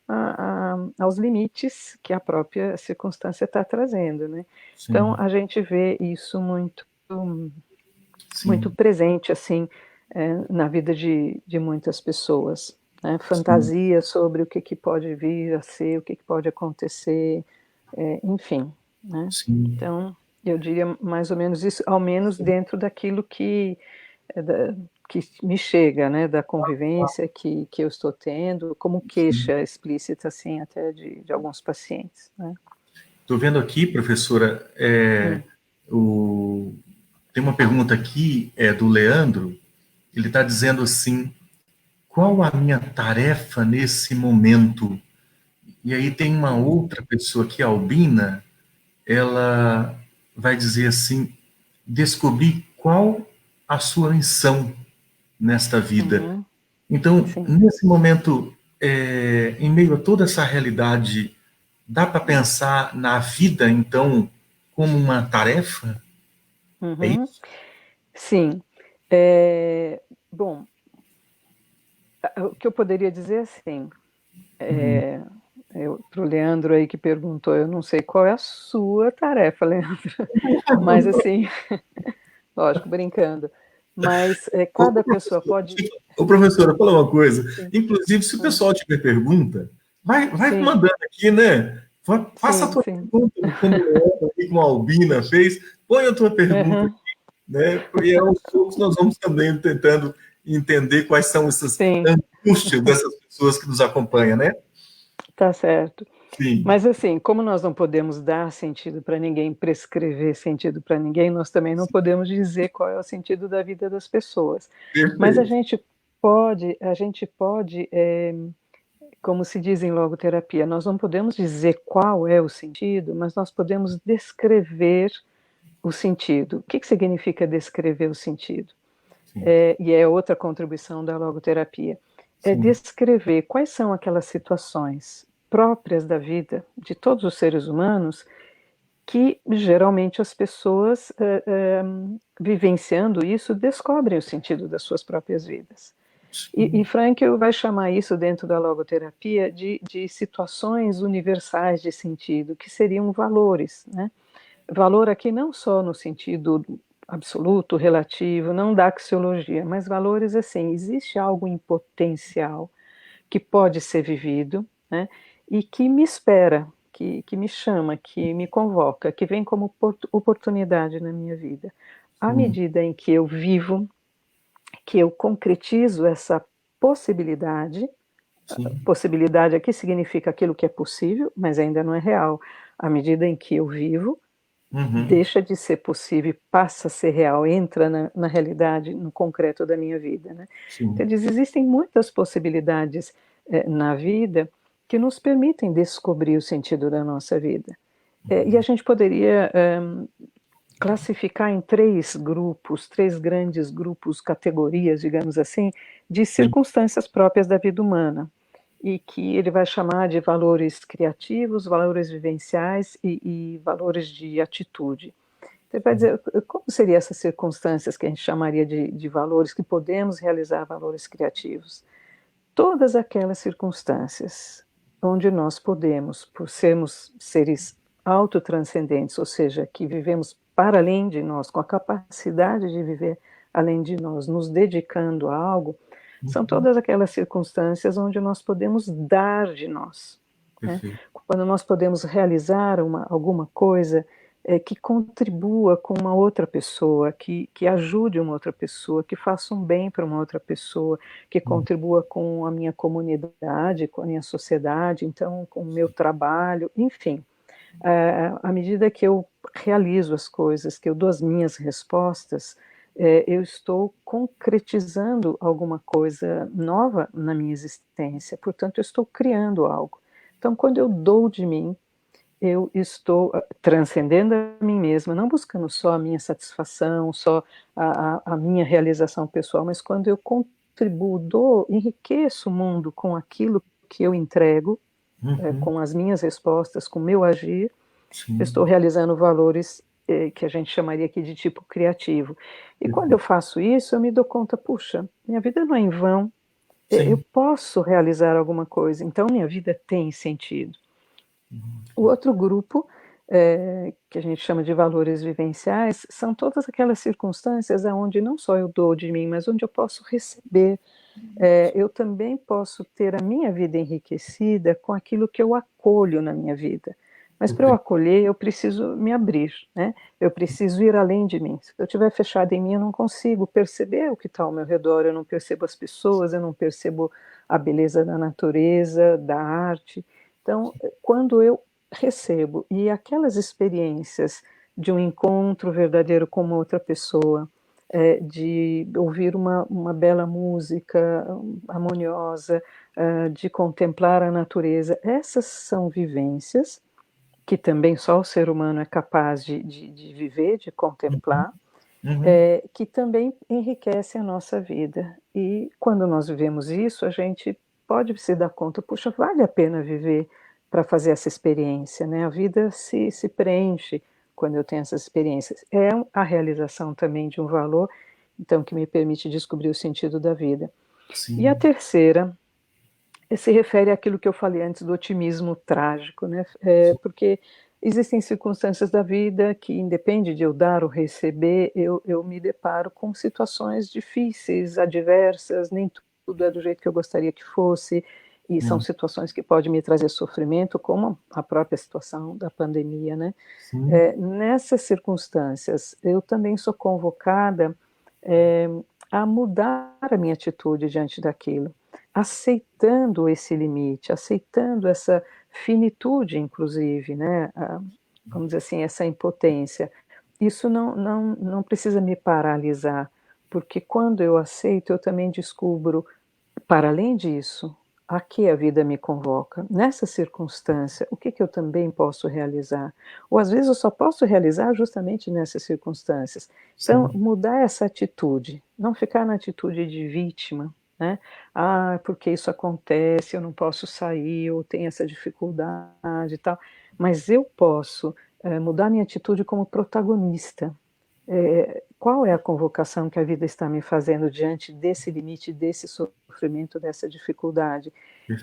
aos limites que a própria circunstância está trazendo, né. Então Sim. a gente vê isso muito Sim. presente, assim, na vida de muitas pessoas, né, Sim. fantasias sobre o que pode vir a ser, o que pode acontecer, enfim, né. Sim. Então, eu diria mais ou menos isso, ao menos dentro daquilo da que me chega, né, da convivência que eu estou tendo, como Sim. queixa explícita, assim, até de alguns pacientes, né. Estou vendo aqui, professora, Hum, o... tem uma pergunta aqui, do Leandro. Ele está dizendo assim: qual a minha tarefa nesse momento? E aí tem uma uhum, outra pessoa aqui, a Albina, ela vai dizer assim: descobrir qual a sua missão nesta vida. uhum, Então, sim, nesse momento, em meio a toda essa realidade, dá para pensar na vida, então, como uma tarefa? É uhum, isso? sim. Bom, o que eu poderia dizer, assim, Uhum. eh, para o Leandro aí que perguntou, eu não sei qual é a sua tarefa, Leandro, mas assim, lógico, brincando, mas, Ô, cada pessoa pode professora, fala uma coisa. sim, Inclusive, se o hã, pessoal tiver pergunta, vai sim, mandando aqui, né? Faça a sim, tua sim. pergunta, como o Leandro aqui, como a Albina fez. Põe a tua pergunta, Aham, né? E aos poucos nós vamos também tentando entender quais são essas sim, angústias dessas pessoas que nos acompanham, né? tá certo. Sim, Mas assim, como nós não podemos dar sentido para ninguém, prescrever sentido para ninguém, nós também não podemos dizer qual é o sentido da vida das pessoas. Mas perfeito. a gente pode, como se diz em logoterapia, nós não podemos dizer qual é o sentido, mas nós podemos descrever o sentido. O que significa descrever o sentido? Sim, E é outra contribuição da logoterapia. É sim, descrever quais são aquelas situações próprias da vida de todos os seres humanos que geralmente as pessoas, vivenciando isso, descobrem o sentido das suas próprias vidas. E Frankl vai chamar isso, dentro da logoterapia, de situações universais de sentido, que seriam valores, né? Valor aqui não só no sentido absoluto, relativo, não da axiologia, mas valores assim, existe algo em potencial que pode ser vivido, né? E que me espera, que me chama, que me convoca, que vem como oportunidade na minha vida. À Sim, medida em que eu vivo, que eu concretizo essa possibilidade, sim. possibilidade aqui significa aquilo que é possível, mas ainda não é real. À medida em que eu vivo, Uhum. deixa de ser possível, passa a ser real, entra na realidade, no concreto da minha vida, né? Então, Sim. existem muitas possibilidades na vida que nos permitem descobrir o sentido da nossa vida. E a gente poderia classificar em três grupos, três grandes grupos, categorias, digamos assim, de Sim. circunstâncias próprias da vida humana, e que ele vai chamar de valores criativos, valores vivenciais e valores de atitude. Então, ele vai dizer, como seriam essas circunstâncias que a gente chamaria de valores, que podemos realizar valores criativos? Todas aquelas circunstâncias onde nós podemos, por sermos seres autotranscendentes, ou seja, que vivemos para além de nós, com a capacidade de viver além de nós, nos dedicando a algo, são Uhum. todas aquelas circunstâncias onde nós podemos dar de nós, né? Perfeito. Quando nós podemos realizar alguma coisa que contribua com uma outra pessoa, que ajude uma outra pessoa, que faça um bem para uma outra pessoa, que Uhum. contribua com a minha comunidade, com a minha sociedade, então com o meu trabalho, enfim. À medida que eu realizo as coisas, que eu dou as minhas respostas, eu estou concretizando alguma coisa nova na minha existência, portanto, eu estou criando algo. Então, quando eu dou de mim, eu estou transcendendo a mim mesma, não buscando só a minha satisfação, só a minha realização pessoal, mas quando eu contribuo, dou, enriqueço o mundo com aquilo que eu entrego, Uhum. com as minhas respostas, com o meu agir, eu estou Sim. realizando valores que a gente chamaria aqui de tipo criativo. E quando eu Perfeito. faço isso, eu me dou conta, puxa, minha vida não é em vão, eu Sim. posso realizar alguma coisa, então minha vida tem sentido. O outro grupo, que a gente chama de valores vivenciais, são todas aquelas circunstâncias onde não só eu dou de mim, mas onde eu posso receber. Eu também posso ter a minha vida enriquecida com aquilo que eu acolho na minha vida. Mas para eu Perfeito. acolher, eu preciso me abrir, né? Eu preciso ir além de mim. Se eu estiver fechado em mim, eu não consigo perceber o que está ao meu redor, eu não percebo as pessoas, eu não percebo a beleza da natureza, da arte. Então, quando eu recebo e aquelas experiências de um encontro verdadeiro com uma outra pessoa, de ouvir uma bela música harmoniosa, de contemplar a natureza, essas são vivências que também só o ser humano é capaz de viver, de Uhum. contemplar, Uhum. que também enriquece a nossa vida. E quando nós vivemos isso, a gente pode se dar conta, puxa, vale a pena viver para fazer essa experiência, né? A vida se preenche quando eu tenho essas experiências. É a realização também de um valor, então, que me permite descobrir o sentido da vida. E a Sim. terceira se refere àquilo que eu falei antes do otimismo trágico, né? Porque existem circunstâncias da vida que, independe de eu dar ou receber, eu me deparo com situações difíceis, adversas, nem tudo é do jeito que eu gostaria que fosse, e são Sim. situações que podem me trazer sofrimento, como a própria situação da pandemia, né? Sim. Nessas circunstâncias, eu também sou convocada é, a mudar a minha atitude diante daquilo, aceitando esse limite, aceitando essa finitude, inclusive, né? Vamos dizer assim, essa impotência. Isso não precisa me paralisar, porque quando eu aceito, eu também descubro, para além disso, a que a vida me convoca. Nessa circunstância, o que eu também posso realizar? Ou às vezes eu só posso realizar justamente nessas circunstâncias. Então, Sim. mudar essa atitude, não ficar na atitude de vítima, né? Ah, porque isso acontece, eu não posso sair, eu tenho essa dificuldade e tal. Mas eu posso mudar minha atitude como protagonista, qual é a convocação que a vida está me fazendo diante desse limite, desse sofrimento, dessa dificuldade.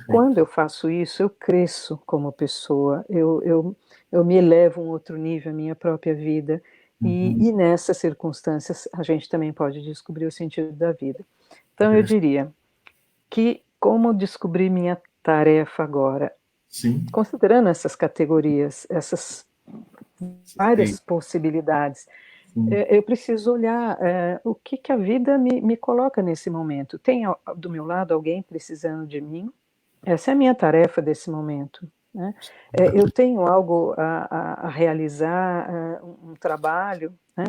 Quando Perfeito. eu faço isso, eu cresço como pessoa, eu me elevo a um outro nível, a minha própria vida, Uhum. e nessas circunstâncias a gente também pode descobrir o sentido da vida. Então eu Interessante. diria que como descobrir minha tarefa agora? Sim, Considerando essas categorias, essas sei. várias possibilidades, Sim. eu preciso olhar o que, que a vida me coloca nesse momento. Tem do meu lado alguém precisando de mim? Essa é a minha tarefa desse momento. Né? Eu tenho algo a realizar, um trabalho, né,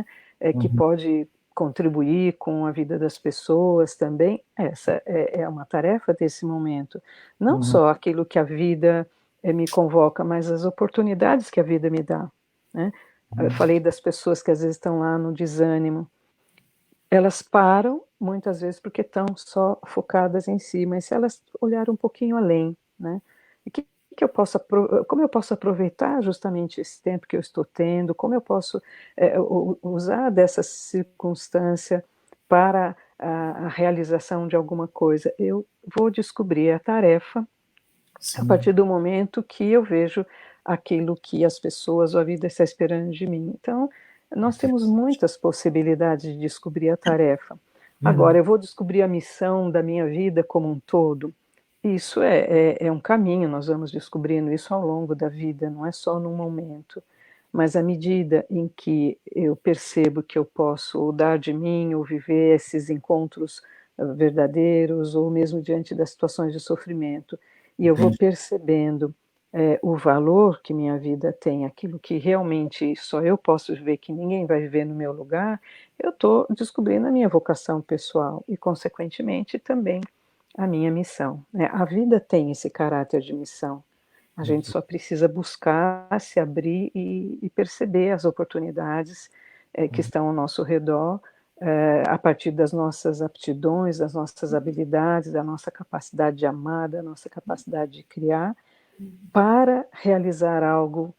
que Uhum. pode contribuir com a vida das pessoas também. Essa é uma tarefa desse momento. Não Uhum. só aquilo que a vida me convoca, mas as oportunidades que a vida me dá. Né? Eu Uhum. falei das pessoas que às vezes estão lá no desânimo. Elas param, muitas vezes, porque estão só focadas em si, mas se elas olharem um pouquinho além, né? E que eu posso, como eu posso aproveitar justamente esse tempo que eu estou tendo, como eu posso usar dessa circunstância para a realização de alguma coisa. Eu vou descobrir a tarefa a Sim. partir do momento que eu vejo aquilo que as pessoas ou a vida está esperando de mim. Então, nós temos Interessante. muitas possibilidades de descobrir a tarefa. Agora, Uhum. eu vou descobrir a missão da minha vida como um todo. Isso é um caminho, nós vamos descobrindo isso ao longo da vida, não é só num momento. Mas à medida em que eu percebo que eu posso ou dar de mim, ou viver esses encontros verdadeiros, ou mesmo diante das situações de sofrimento, e eu vou Entendi. percebendo o valor que minha vida tem, aquilo que realmente só eu posso viver, que ninguém vai viver no meu lugar, eu estou descobrindo a minha vocação pessoal e, consequentemente, também a minha missão. Né? A vida tem esse caráter de missão. A gente só precisa buscar se abrir e perceber as oportunidades que estão ao nosso redor, a partir das nossas aptidões, das nossas habilidades, da nossa capacidade de amar, da nossa capacidade de criar, para realizar algo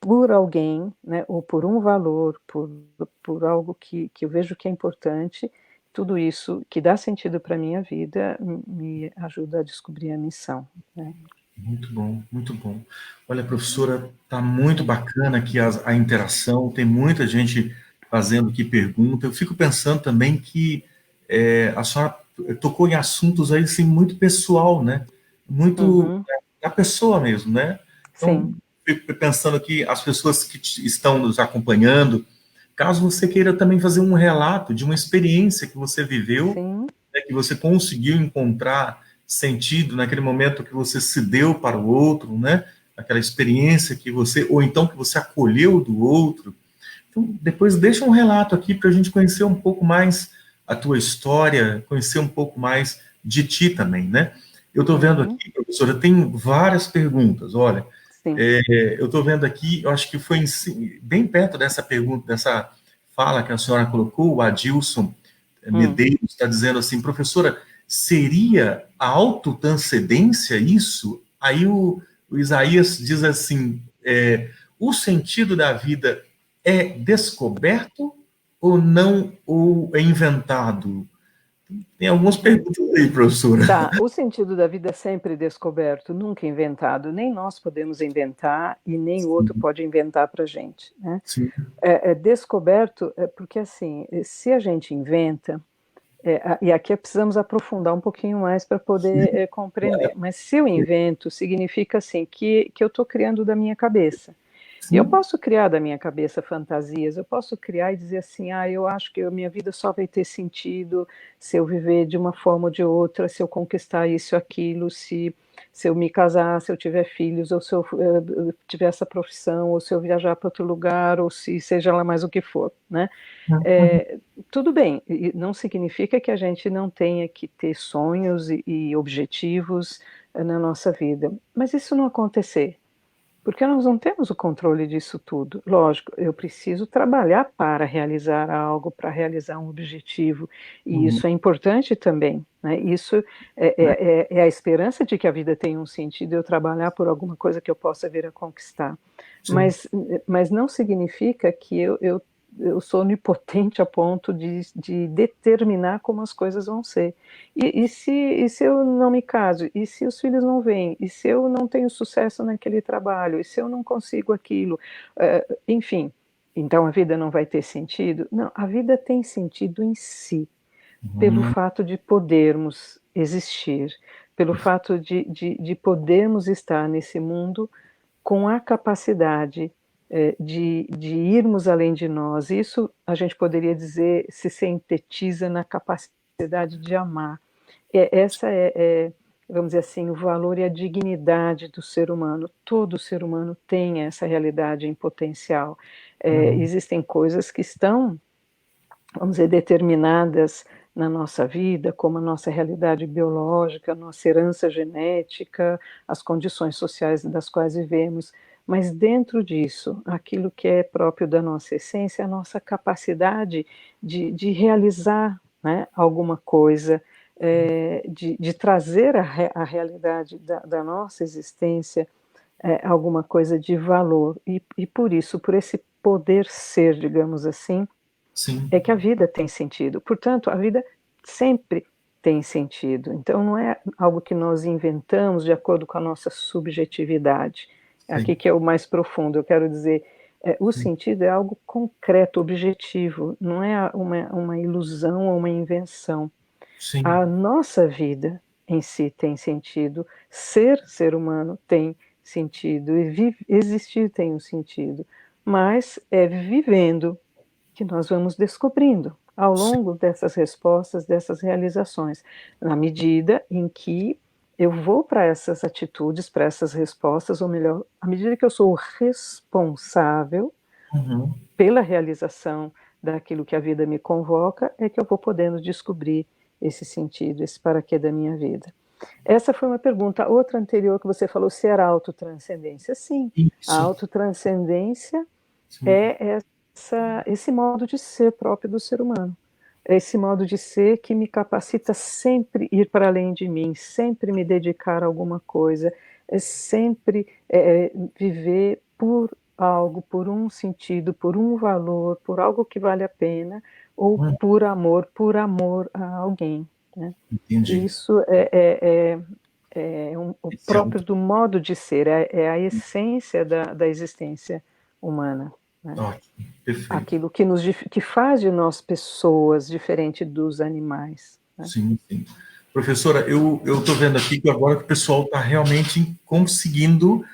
por alguém, né, ou por um valor, por algo que eu vejo que é importante. Tudo isso que dá sentido para a minha vida me ajuda a descobrir a missão. Né? Muito bom, muito bom. Olha, professora, tá muito bacana aqui a interação, tem muita gente fazendo aqui pergunta. Eu fico pensando também que a senhora tocou em assuntos aí, assim, muito pessoal, né? Muito Uhum, da pessoa mesmo, né? Então, sim, fico pensando que as pessoas que estão nos acompanhando, caso você queira também fazer um relato de uma experiência que você viveu, sim, né, que você conseguiu encontrar sentido naquele momento que você se deu para o outro, né? Aquela experiência que você, ou então que você acolheu do outro. Então, depois deixa um relato aqui para a gente conhecer um pouco mais a tua história, conhecer um pouco mais de ti também, né? Eu estou vendo uhum, aqui, professora, tem várias perguntas. Olha, sim, eu estou vendo aqui, eu acho que foi bem perto dessa pergunta, dessa fala que a senhora colocou, o Adilson hum. Medeiros está dizendo assim, professora, seria a autotranscendência isso? Aí o Isaías diz assim, o sentido da vida é descoberto ou não, ou é inventado? Tem algumas perguntas aí, professora. Tá, o sentido da vida é sempre descoberto, nunca inventado. Nem nós podemos inventar e nem o outro pode inventar para a gente. Né? Sim, É descoberto porque, assim, se a gente inventa, e aqui precisamos aprofundar um pouquinho mais para poder compreender, mas se eu invento, significa assim que eu estou criando da minha cabeça. E eu sim, posso criar da minha cabeça fantasias, eu posso criar e dizer assim, eu acho que a minha vida só vai ter sentido se eu viver de uma forma ou de outra, se eu conquistar isso ou aquilo, se eu me casar, se eu tiver filhos, ou se eu tiver essa profissão, ou se eu viajar para outro lugar, ou se seja lá mais o que for, né? É, tudo bem, e não significa que a gente não tenha que ter sonhos e objetivos na nossa vida, mas isso não acontecer. Porque nós não temos o controle disso tudo. Lógico, eu preciso trabalhar para realizar algo, para realizar um objetivo, e uhum, isso é importante também. Né? Isso né? é a esperança de que a vida tenha um sentido, eu trabalhar por alguma coisa que eu possa vir a conquistar. Sim, Mas, mas não significa que eu eu sou onipotente a ponto de determinar como as coisas vão ser. E se eu não me caso? E se os filhos não vêm? E se eu não tenho sucesso naquele trabalho? E se eu não consigo aquilo? Enfim, então a vida não vai ter sentido? Não, a vida tem sentido em si, pelo Uhum. fato de podermos existir, pelo fato de podermos estar nesse mundo com a capacidade de irmos além de nós. Isso, a gente poderia dizer, se sintetiza na capacidade de amar. Essa vamos dizer assim, o valor e a dignidade do ser humano. Todo ser humano tem essa realidade em potencial. Uhum. Existem coisas que estão, vamos dizer, determinadas na nossa vida, como a nossa realidade biológica, a nossa herança genética, as condições sociais das quais vivemos, mas dentro disso, aquilo que é próprio da nossa essência, a nossa capacidade de realizar, né, alguma coisa, de trazer a realidade da nossa existência, alguma coisa de valor, e por isso, por esse poder ser, digamos assim, Sim. é que a vida tem sentido. Portanto, a vida sempre tem sentido. Então, não é algo que nós inventamos de acordo com a nossa subjetividade. Aqui Sim. que é o mais profundo. Eu quero dizer, o Sim. sentido é algo concreto, objetivo. Não é uma ilusão ou uma invenção. Sim. A nossa vida em si tem sentido. Ser humano tem sentido. E existir tem um sentido. Mas é vivendo que nós vamos descobrindo ao Sim. longo dessas respostas, dessas realizações, na medida em que eu vou para essas atitudes, para essas respostas, ou melhor, à medida que eu sou responsável Uhum. pela realização daquilo que a vida me convoca, é que eu vou podendo descobrir esse sentido, esse para quê da minha vida. Essa foi uma pergunta. Outra anterior que você falou, se era autotranscendência. Sim, a Isso. autotranscendência Sim. é esse modo de ser próprio do ser humano. É esse modo de ser que me capacita sempre ir para além de mim, sempre me dedicar a alguma coisa, sempre viver por algo, por um sentido, por um valor, por algo que vale a pena, ou Uhum. por amor a alguém. Né? Entendi. Isso o Esse é próprio do modo de ser, é a essência da existência humana. Né? ótimo. Perfeito. Aquilo que faz de nós pessoas diferente dos animais. Né? Sim, sim. Professora, eu estou vendo aqui que agora que o pessoal está realmente conseguindo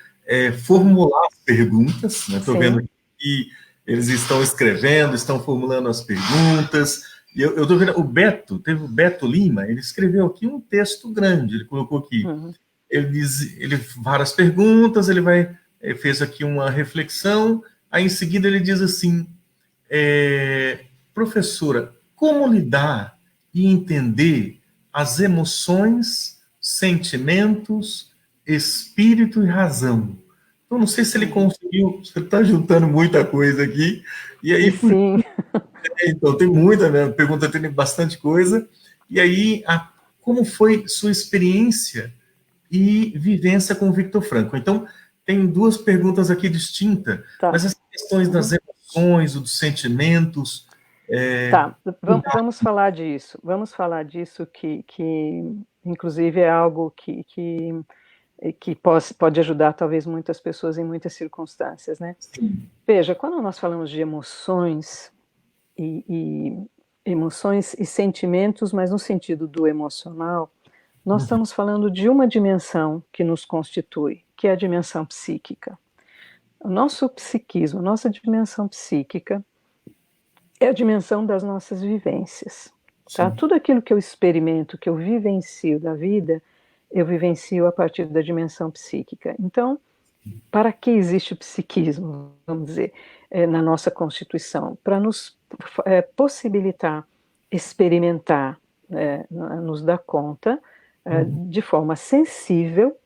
formular as perguntas, né? Estou vendo Sim. aqui que eles estão escrevendo, estão formulando as perguntas. E eu estou vendo, teve o Beto Lima, ele escreveu aqui um texto grande, ele colocou aqui, Uhum. ele várias perguntas, fez aqui uma reflexão, aí em seguida ele diz assim, professora, como lidar e entender as emoções, sentimentos, espírito e razão? Eu não sei se ele Uhum. conseguiu, você está juntando muita coisa aqui, e aí, Sim. então, tem muita, né? A pergunta tem bastante coisa, e aí, como foi sua experiência e vivência com o Victor Frankl? Então, tem duas perguntas aqui distintas, Tá. mas essas questões das Uhum. emoções, dos sentimentos, Tá. Vamos falar disso. Vamos falar disso que inclusive é algo que pode ajudar talvez muitas pessoas em muitas circunstâncias, né? sim, Veja, quando nós falamos de emoções e emoções e sentimentos, mas no sentido do emocional, nós estamos falando de uma dimensão que nos constitui, que é a dimensão psíquica. O nosso psiquismo, a nossa dimensão psíquica é a dimensão das nossas vivências. Tá? sim, Tudo aquilo que eu experimento, que eu vivencio da vida, eu vivencio a partir da dimensão psíquica. Então, para que existe o psiquismo, vamos dizer, na nossa Constituição? Para nos possibilitar experimentar, nos dar conta, de forma sensível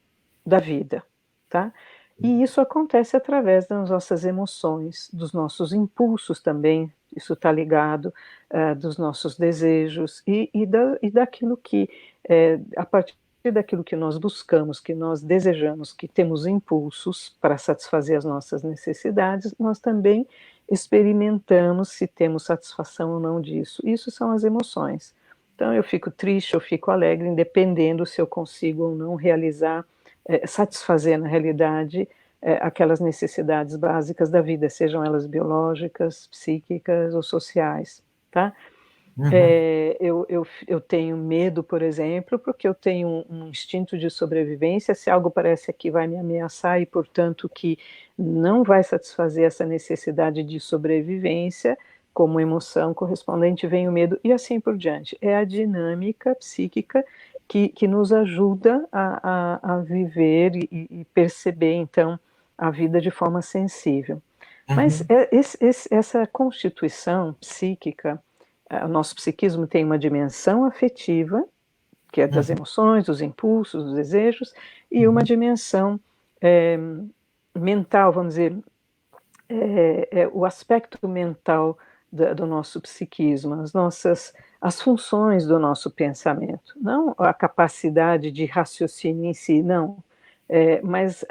da vida, tá? E isso acontece através das nossas emoções, dos nossos impulsos também, isso está ligado, dos nossos desejos e daquilo que, a partir daquilo que nós buscamos, que nós desejamos, que temos impulsos para satisfazer as nossas necessidades, nós também experimentamos se temos satisfação ou não disso. Isso são as emoções. Então, eu fico triste, eu fico alegre, independendo se eu consigo ou não realizar, satisfazer, na realidade, aquelas necessidades básicas da vida, sejam elas biológicas, psíquicas ou sociais, tá? Uhum. Eu tenho medo, por exemplo, porque eu tenho um instinto de sobrevivência. Se algo parece que vai me ameaçar e, portanto, que não vai satisfazer essa necessidade de sobrevivência, como emoção correspondente, vem o medo e assim por diante. É a dinâmica psíquica que nos ajuda a viver e perceber, então, a vida de forma sensível. Mas Uhum. essa constituição psíquica, o nosso psiquismo tem uma dimensão afetiva, que é das Uhum. emoções, dos impulsos, dos desejos, e uma Uhum. dimensão mental, vamos dizer, o aspecto mental do nosso psiquismo, as funções do nosso pensamento, não a capacidade de raciocínio em si, não, mas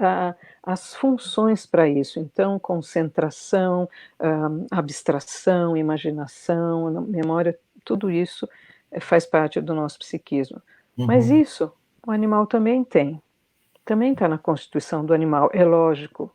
as funções para isso. Então, concentração, abstração, imaginação, memória, tudo isso faz parte do nosso psiquismo. Mas Uhum. isso o animal também está na constituição do animal, é lógico,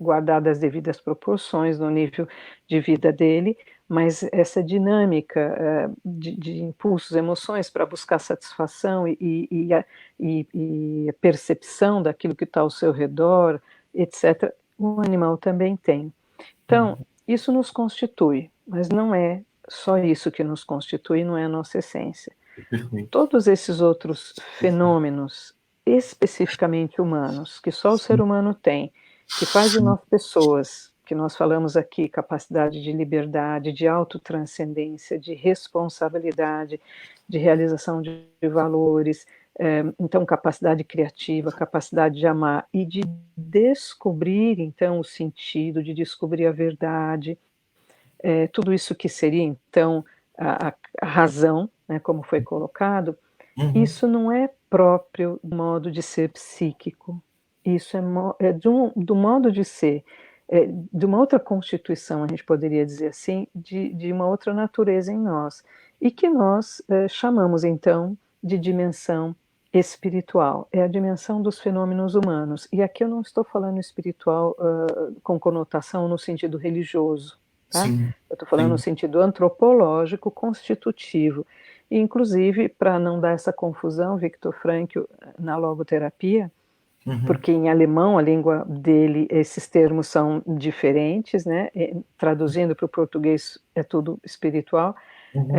guardadas as devidas proporções no nível de vida dele, mas essa dinâmica de impulsos, emoções para buscar satisfação e a percepção daquilo que está ao seu redor, etc., o animal também tem. Então, Uhum. isso nos constitui, mas não é só isso que nos constitui, não é a nossa essência. Perfeito. Todos esses outros fenômenos especificamente humanos, que só o ser Sim. humano tem, que faz de nós pessoas, que nós falamos aqui, capacidade de liberdade, de autotranscendência, de responsabilidade, de realização de valores, então capacidade criativa, capacidade de amar e de descobrir então o sentido, de descobrir a verdade, tudo isso que seria então a razão, né, como foi colocado, Uhum. isso não é próprio do modo de ser psíquico. Isso é do modo de ser, de uma outra constituição, a gente poderia dizer assim, de uma outra natureza em nós. E que nós chamamos, então, de dimensão espiritual. É a dimensão dos fenômenos humanos. E aqui eu não estou falando espiritual com conotação no sentido religioso, tá? Sim. Eu estou falando no Sim. sentido antropológico, constitutivo. E, inclusive, para não dar essa confusão, Viktor Frankl, na logoterapia, Uhum. porque em alemão, a língua dele, esses termos são diferentes, né? Traduzindo para o português é tudo espiritual. Uhum.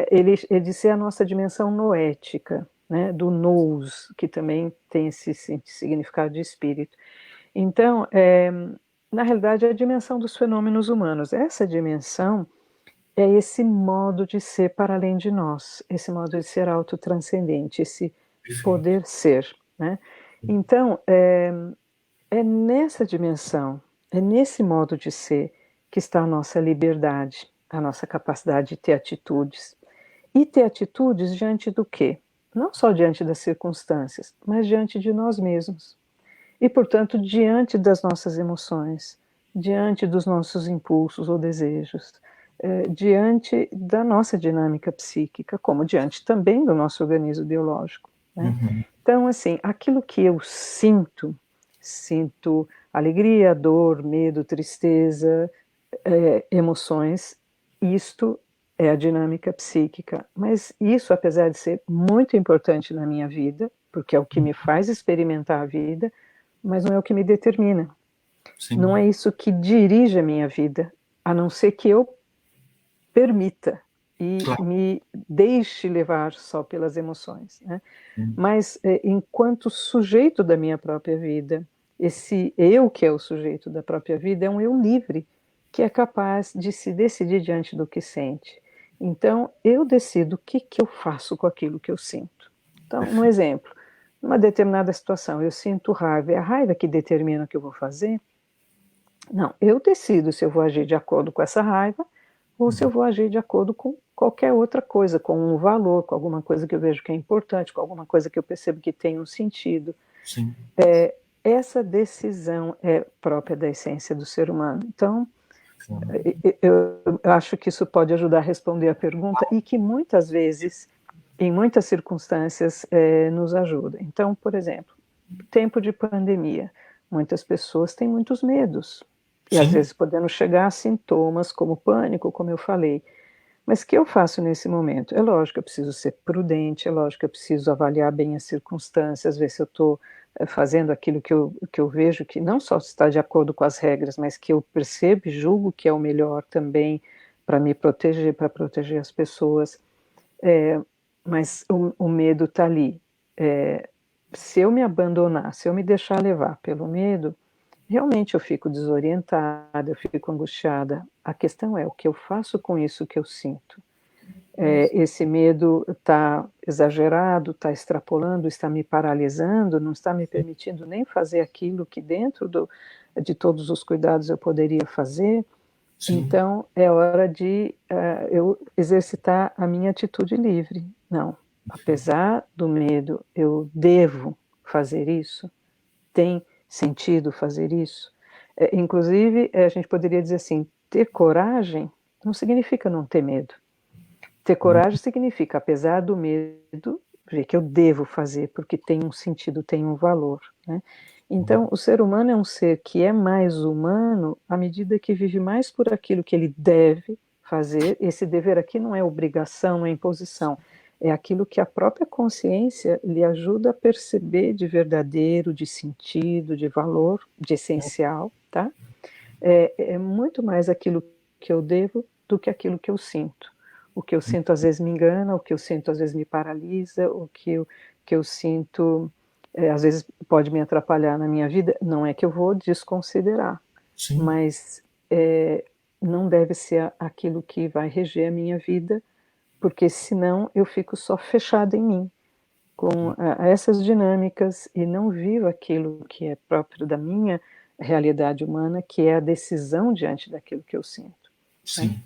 Ele disse a nossa dimensão noética, né? Do nous, que também tem esse significado de espírito. Então, na realidade, é a dimensão dos fenômenos humanos. Essa dimensão é esse modo de ser para além de nós, esse modo de ser autotranscendente, esse Perfeito. poder ser, né? Então, é nessa dimensão, é nesse modo de ser que está a nossa liberdade, a nossa capacidade de ter atitudes. E ter atitudes diante do quê? Não só diante das circunstâncias, mas diante de nós mesmos. E, portanto, diante das nossas emoções, diante dos nossos impulsos ou desejos, diante da nossa dinâmica psíquica, como diante também do nosso organismo biológico, né? Uhum. Então, assim, aquilo que eu sinto alegria, dor, medo, tristeza, emoções, isto é a dinâmica psíquica. Mas isso, apesar de ser muito importante na minha vida, porque é o que me faz experimentar a vida, mas não é o que me determina. Não Sim. é isso que dirige a minha vida, a não ser que eu permita e Claro. me deixe levar só pelas emoções, né? Sim. Mas enquanto sujeito da minha própria vida, esse eu que é o sujeito da própria vida é um eu livre que é capaz de se decidir diante do que sente. Então eu decido o que que eu faço com aquilo que eu sinto. Então, um Perfeito. exemplo, numa determinada situação eu sinto raiva, é a raiva que determina o que eu vou fazer? Não, eu decido se eu vou agir de acordo com essa raiva ou se eu vou agir de acordo com qualquer outra coisa, com um valor, com alguma coisa que eu vejo que é importante, com alguma coisa que eu percebo que tem um sentido. Sim. Essa decisão é própria da essência do ser humano. Então, Eu acho que isso pode ajudar a responder a pergunta e que muitas vezes, em muitas circunstâncias, nos ajuda. Então, por exemplo, tempo de pandemia, muitas pessoas têm muitos medos e às Sim, vezes podendo chegar a sintomas como pânico, como eu falei. Mas o que eu faço nesse momento? É lógico, eu preciso ser prudente, é lógico que eu preciso avaliar bem as circunstâncias, ver se eu estou fazendo aquilo que eu vejo que não só está de acordo com as regras, mas que eu percebo e julgo que é o melhor também para me proteger, para proteger as pessoas. É, mas o medo está ali. Se eu me abandonar, se eu me deixar levar pelo medo, realmente eu fico desorientada, eu fico angustiada. A questão é o que eu faço com isso que eu sinto. Esse medo está exagerado, está extrapolando, está me paralisando, não está me permitindo nem fazer aquilo que dentro de todos os cuidados eu poderia fazer. sim. Então é hora de eu exercitar a minha atitude livre. Não, apesar do medo, eu devo fazer isso? Tem sentido fazer isso? Inclusive, a gente poderia dizer assim: ter coragem não significa não ter medo. Ter coragem significa, apesar do medo, ver que eu devo fazer, porque tem um sentido, tem um valor, né? Então, o ser humano é um ser que é mais humano à medida que vive mais por aquilo que ele deve fazer. Esse dever aqui não é obrigação, não é imposição, é aquilo que a própria consciência lhe ajuda a perceber de verdadeiro, de sentido, de valor, de essencial, tá? É muito mais aquilo que eu devo do que aquilo que eu sinto. O que eu sinto às vezes me engana, o que eu sinto às vezes me paralisa, o que eu sinto às vezes pode me atrapalhar na minha vida. Não é que eu vou desconsiderar, Sim. mas não deve ser aquilo que vai reger a minha vida, porque senão eu fico só fechada em mim, com essas dinâmicas e não vivo aquilo que é próprio da minha realidade humana, que é a decisão diante daquilo que eu sinto, né? Sim.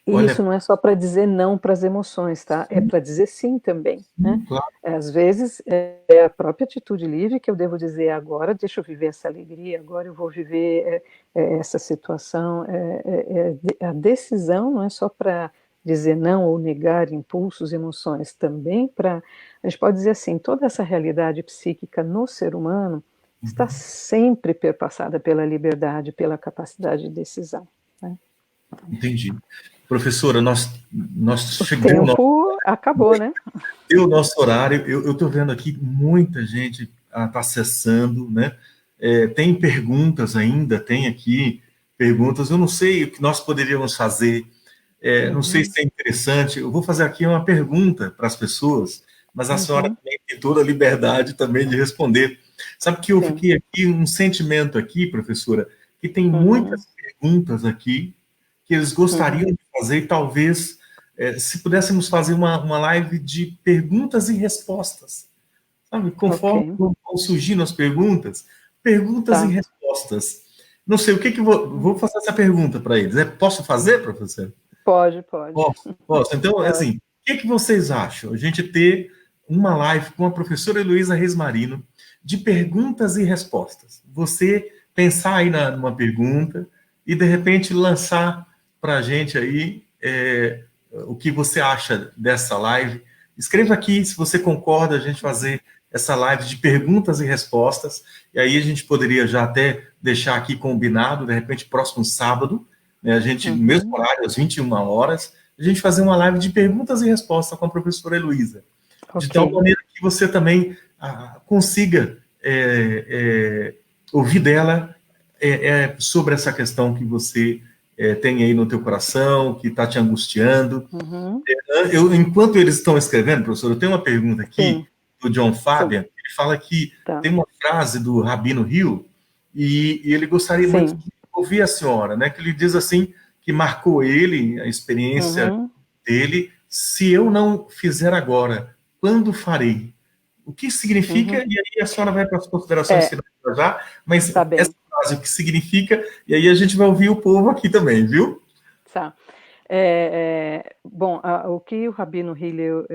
E Olha, isso não é só para dizer não para as emoções, tá? É sim, para dizer sim também, né? claro, Às vezes é a própria atitude livre que eu devo dizer agora, deixa eu viver essa alegria, agora eu vou viver essa situação. A decisão não é só para dizer não ou negar impulsos, emoções, também para, a gente pode dizer assim, toda essa realidade psíquica no ser humano está sempre perpassada pela liberdade, pela capacidade de decisão, né? entendi. Professora, nós O chegou tempo acabou, né? o nosso horário. Eu estou vendo aqui muita gente está acessando, né? Tem perguntas ainda, tem aqui perguntas. Eu não sei o que nós poderíamos fazer. Não sei Uhum, se é interessante. Eu vou fazer aqui uma pergunta para as pessoas, mas a senhora uhum, também tem toda a liberdade também de responder. Sabe que eu sim, fiquei aqui, um sentimento aqui, professora, que tem uhum, muitas perguntas aqui que eles gostariam uhum, de fazer e talvez, se pudéssemos fazer uma live de perguntas e respostas, sabe? Conforme ok, vão surgindo as perguntas e tá. respostas. Não sei, o que que vou fazer essa pergunta para eles. Posso fazer, professor? Pode, pode, Posso, posso. Então, pode. assim, o que que vocês acham? A gente ter uma live com a professora Heloísa Reis Marino de perguntas e respostas. Você pensar aí numa pergunta e, de repente, lançar para a gente aí o que você acha dessa live. Escreva aqui se você concorda a gente fazer essa live de perguntas e respostas. E aí a gente poderia já até deixar aqui combinado, de repente, próximo sábado, né, a gente, no mesmo Uhum, horário, às 21 horas, a gente fazer uma live de perguntas e respostas com a professora Heloísa, de ok. tal maneira que você também consiga ouvir dela sobre essa questão que você tem aí no teu coração, que está te angustiando. Uhum, Enquanto eles estão escrevendo, professor, eu tenho uma pergunta aqui sim, do John sim, Fabian. Ele fala que tá. tem uma frase do Rabino Hill e ele gostaria muito Sim, de ouvir a senhora, né? Que ele diz assim que marcou ele, a experiência uhum, dele. Se eu não fizer agora, quando farei? O que significa? uhum. E aí a senhora vai para as considerações É, finais já, mas tá essa bem, frase, o que significa? E aí a gente vai ouvir o povo aqui também, viu? tá. Bom, o que o Rabino Hillel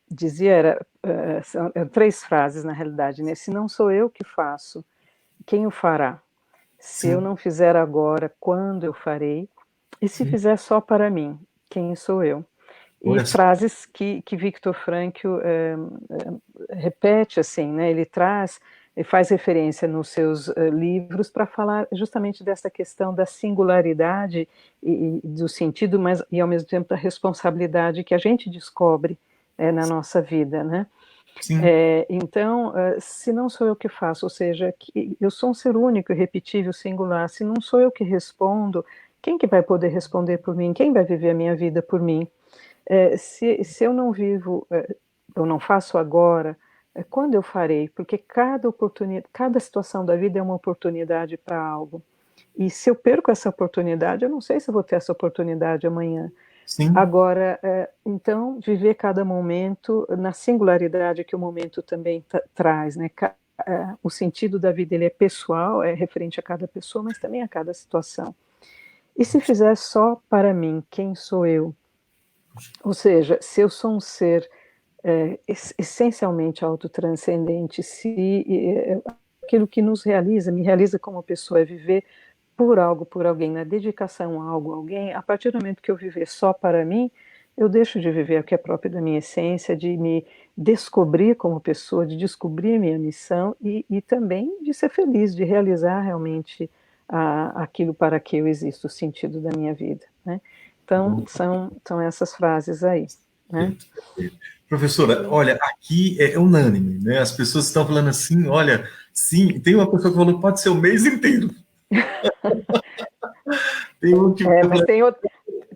dizia são três frases na realidade, né? Se não sou eu que faço, quem o fará? Se eu sim, não fizer agora, quando eu farei? E se sim. fizer só para mim, quem sou eu? E Olha só. frases que Viktor Frankl repete, assim, né? Ele faz referência nos seus livros para falar justamente dessa questão da singularidade e do sentido, mas e ao mesmo tempo da responsabilidade que a gente descobre na nossa vida, né? Sim, Então, se não sou eu que faço, ou seja, que eu sou um ser único, irrepetível, singular, se não sou eu que respondo, quem que vai poder responder por mim? Quem vai viver a minha vida por mim? Se eu não vivo, eu não faço agora, quando eu farei? Porque cada oportunidade, cada situação da vida é uma oportunidade para algo. E se eu perco essa oportunidade, eu não sei se eu vou ter essa oportunidade amanhã. sim. Agora, então, viver cada momento na singularidade que o momento também traz, né? O sentido da vida ele é pessoal, é referente a cada pessoa, mas também a cada situação. E se fizer só para mim, quem sou eu? Ou seja, se eu sou um ser essencialmente autotranscendente, se aquilo que nos realiza, me realiza como pessoa é viver por algo, por alguém, na dedicação a algo, a alguém, a partir do momento que eu viver só para mim, eu deixo de viver o que é próprio da minha essência, de me descobrir como pessoa, de descobrir a minha missão e também de ser feliz, de realizar realmente aquilo para que eu existo, o sentido da minha vida, né? Então, são essas frases aí, né? Perfeito, perfeito. Professora, olha, aqui é unânime, né? As pessoas estão falando assim, olha, sim, tem uma pessoa que falou que pode ser o mês inteiro. Tem um que está Mas falando tem, o mês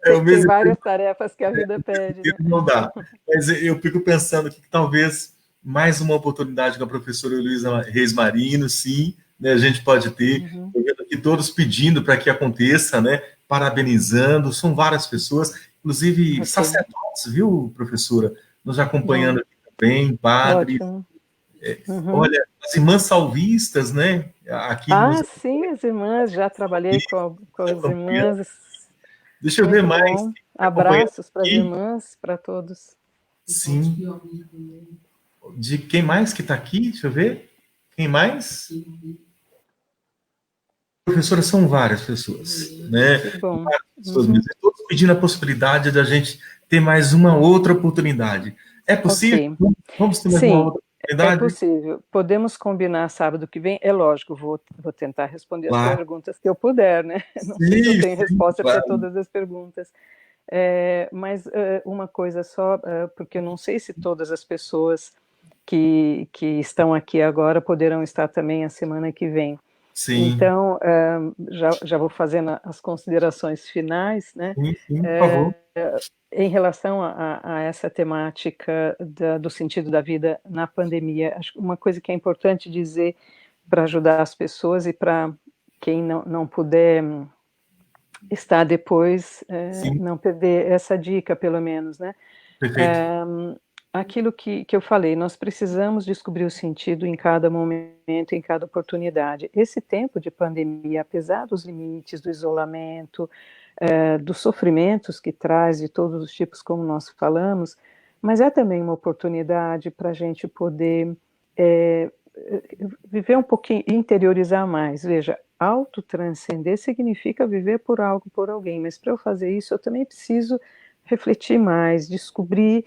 tem inteiro, várias tarefas que a vida pede, né? não dá. Mas eu fico pensando que talvez mais uma oportunidade com a professora Luísa Reis Marino, sim, né? A gente pode ter. Uhum. Estou vendo aqui todos pedindo para que aconteça, né? Parabenizando, são várias pessoas, inclusive Ok, sacerdotes, viu, professora? Nos acompanhando bom, aqui também, padres. ótimo. Uhum. Olha, as irmãs salvistas, né? Aqui nos Ah, sim, as irmãs, já trabalhei com as acompanhando. irmãs, Deixa eu ver muito mais bom. quem está acompanhando Abraços para as aqui. irmãs, para todos. Sim. De quem mais que está aqui? Deixa eu ver. Quem mais? Professora, são várias pessoas, né? Que bom. Várias pessoas Uhum. mesmo. Todos pedindo a possibilidade da gente ter mais uma outra oportunidade. É possível? Ok. Vamos ter mais uma Sim, outra é oportunidade? possível. Podemos combinar sábado que vem? É lógico, vou tentar responder as Claro. perguntas que eu puder, né? Não sei se eu Sim, tenho sim, resposta para claro. todas as perguntas. Mas uma coisa só, porque eu não sei se todas as pessoas que estão aqui agora poderão estar também a semana que vem. Sim, Então, já vou fazendo as considerações finais, né? sim, sim, por favor. Em relação a essa temática do sentido da vida na pandemia, acho que uma coisa que é importante dizer para ajudar as pessoas e para quem não puder estar depois, Sim, não perder essa dica, pelo menos, né? perfeito. Eh, Aquilo que eu falei, nós precisamos descobrir o sentido em cada momento, em cada oportunidade. Esse tempo de pandemia, apesar dos limites, do isolamento, dos sofrimentos que traz de todos os tipos, como nós falamos, mas é também uma oportunidade para a gente poder eh, viver um pouquinho, interiorizar mais. Veja, autotranscender significa viver por algo, por alguém, mas para eu fazer isso, eu também preciso refletir mais, descobrir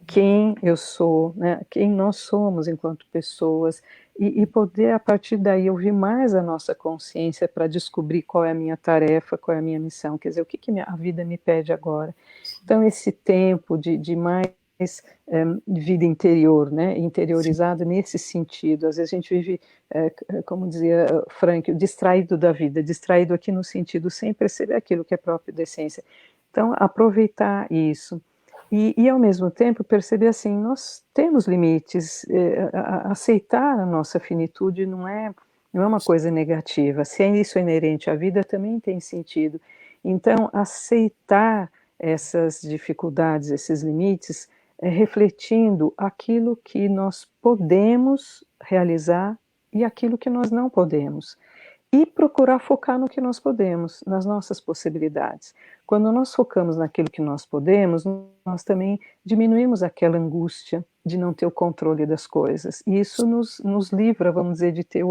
quem eu sou, né, quem nós somos enquanto pessoas, e poder, a partir daí, ouvir mais a nossa consciência para descobrir qual é a minha tarefa, qual é a minha missão, quer dizer, o que, a vida me pede agora. Então, esse tempo de mais vida interior, né, Sim, interiorizado nesse sentido. Às vezes a gente vive, como dizia Frank, distraído da vida, distraído aqui no sentido sem perceber aquilo que é próprio da essência. Então, aproveitar isso. E ao mesmo tempo perceber assim, nós temos limites, aceitar a nossa finitude não é uma coisa negativa. Se isso é inerente à vida, também tem sentido. Então, aceitar essas dificuldades, esses limites, refletindo aquilo que nós podemos realizar e aquilo que nós não podemos. E procurar focar no que nós podemos, nas nossas possibilidades. Quando nós focamos naquilo que nós podemos, nós também diminuímos aquela angústia, de não ter o controle das coisas. E isso nos livra, vamos dizer, de ter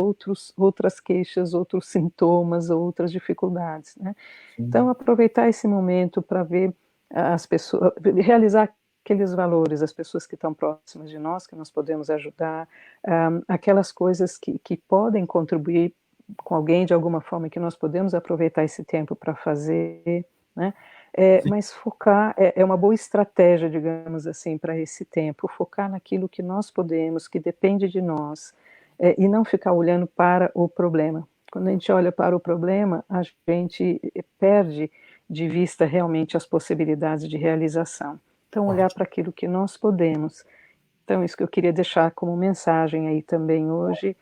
outras queixas, outros sintomas, outras dificuldades, né? Então, aproveitar esse momento para ver as pessoas, realizar aqueles valores, as pessoas que estão próximas de nós, que nós podemos ajudar, aquelas coisas que podem contribuir com alguém de alguma forma, que nós podemos aproveitar esse tempo para fazer, né? Mas focar é uma boa estratégia, digamos assim, para esse tempo, focar naquilo que nós podemos, que depende de nós, e não ficar olhando para o problema. Quando a gente olha para o problema, a gente perde de vista realmente as possibilidades de realização. Então, olhar para aquilo que nós podemos. Então, isso que eu queria deixar como mensagem aí também hoje,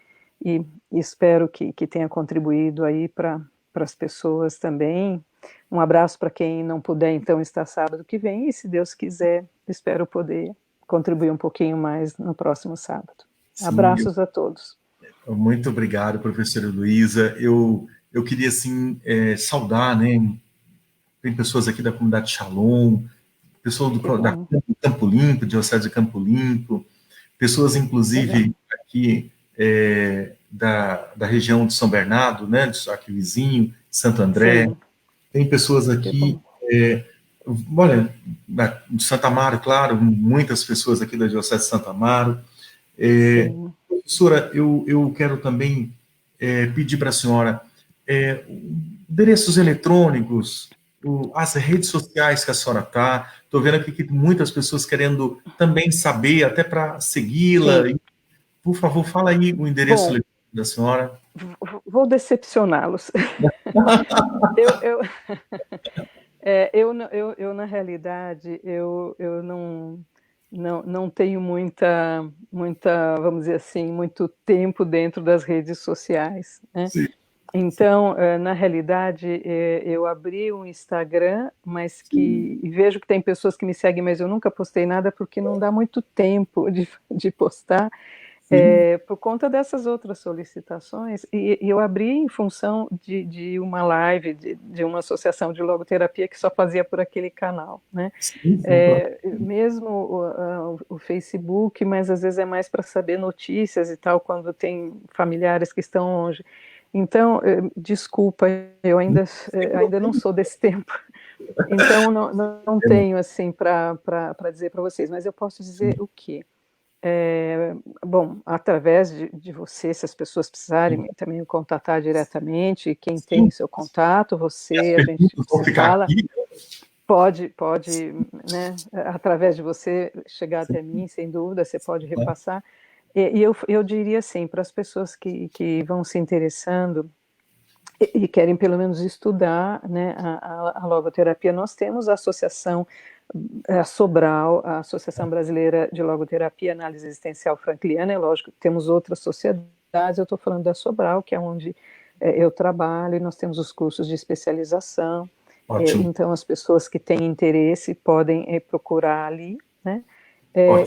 e espero que tenha contribuído aí para as pessoas também. Um abraço para quem não puder, então, estar sábado que vem, e se Deus quiser, espero poder contribuir um pouquinho mais no próximo sábado. Sim, abraços a todos. Muito obrigado, professora Luísa. Eu queria, assim, saudar, né? Tem pessoas aqui da comunidade Shalom, pessoas da Campo Limpo, Diocese de Campo Limpo, pessoas, inclusive, aqui da região de São Bernardo, né? Aqui vizinho, Santo André. Sim. Tem pessoas aqui, olha, de Santa Amaro, claro, muitas pessoas aqui da Diocese de Santa Amaro. Professora, eu quero também pedir para a senhora endereços eletrônicos, as redes sociais que a senhora está. Estou vendo aqui que muitas pessoas querendo também saber, até para segui-la. Por favor, fala aí o endereço eletrônico da senhora. Vou decepcioná-los. Eu, na realidade, eu não tenho muita, vamos dizer assim, muito tempo dentro das redes sociais, né? Sim. Então, na realidade, eu abri um Instagram, mas e vejo que tem pessoas que me seguem, mas eu nunca postei nada porque não dá muito tempo de postar. Por conta dessas outras solicitações, e eu abri em função de uma live de uma associação de logoterapia que só fazia por aquele canal, né? Sim, mesmo o Facebook, mas às vezes é mais para saber notícias e tal, quando tem familiares que estão longe. Então, desculpa, eu ainda não sou desse tempo, então não tenho assim para dizer para vocês, mas eu posso dizer o quê? Bom, através de você, se as pessoas precisarem também me contatar diretamente, quem tem seu contato, a gente se fala, pode, né, através de você chegar até mim, sem dúvida, você pode repassar. E eu diria assim, para as pessoas que vão se interessando e querem pelo menos estudar, né, a logoterapia, nós temos a associação, a Sobral, a Associação Brasileira de Logoterapia e Análise Existencial Frankliana, é lógico, temos outras sociedades, eu estou falando da Sobral, que é onde eu trabalho, e nós temos os cursos de especialização, então as pessoas que têm interesse podem procurar ali, né?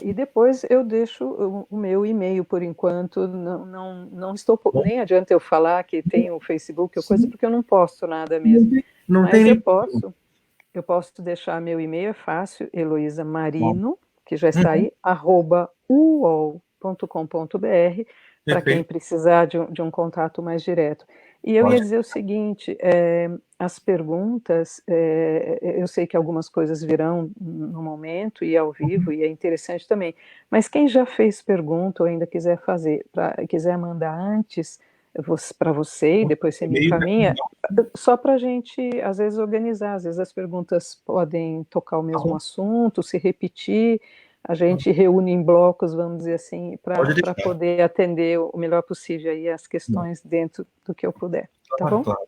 E depois eu deixo o meu e-mail por enquanto, não estou, nem adianta eu falar que tem o Facebook ou coisa, porque eu não posto nada mesmo, mas eu posso deixar meu e-mail, é fácil, Heloísa Marino, que já está aí, @uol.com.br, para quem precisar de um contato mais direto. E eu ia dizer o seguinte, as perguntas, eu sei que algumas coisas virão no momento e ao vivo, e é interessante também, mas quem já fez pergunta ou ainda quiser fazer, quiser mandar antes para você e depois você me encaminha, só para a gente, às vezes, organizar, às vezes as perguntas podem tocar o mesmo assunto, se repetir, a gente reúne em blocos, vamos dizer assim, para poder atender o melhor possível aí as questões dentro do que eu puder. Tá bom? Claro.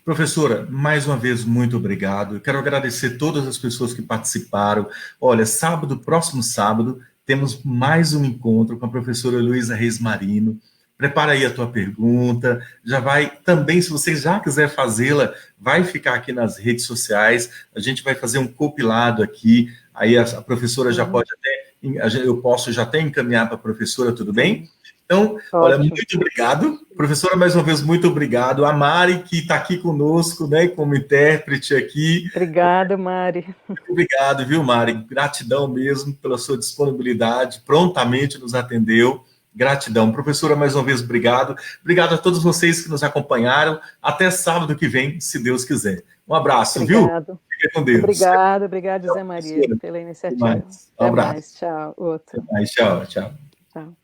Professora, mais uma vez, muito obrigado. Eu quero agradecer todas as pessoas que participaram. Olha, próximo sábado, temos mais um encontro com a professora Luísa Reis Marino. Prepara aí a tua pergunta, já vai também, se você já quiser fazê-la, vai ficar aqui nas redes sociais, a gente vai fazer um compilado aqui, aí a professora já pode até, eu posso já até encaminhar para a professora, tudo bem? Então, olha, Ótimo. muito obrigado. Professora, mais uma vez, muito obrigado. A Mari, que está aqui conosco, né, como intérprete aqui. Obrigada, Mari. Muito obrigado, viu, Mari? Gratidão mesmo pela sua disponibilidade, prontamente nos atendeu. Gratidão. Professora, mais uma vez, obrigado. Obrigado a todos vocês que nos acompanharam. Até sábado que vem, se Deus quiser. Um abraço, Obrigado. viu? Fique com Deus. Obrigada, José Maria, pela Até iniciativa. mais. Um Até abraço. mais. Tchau. Outro. Até mais. Tchau, tchau. Tchau.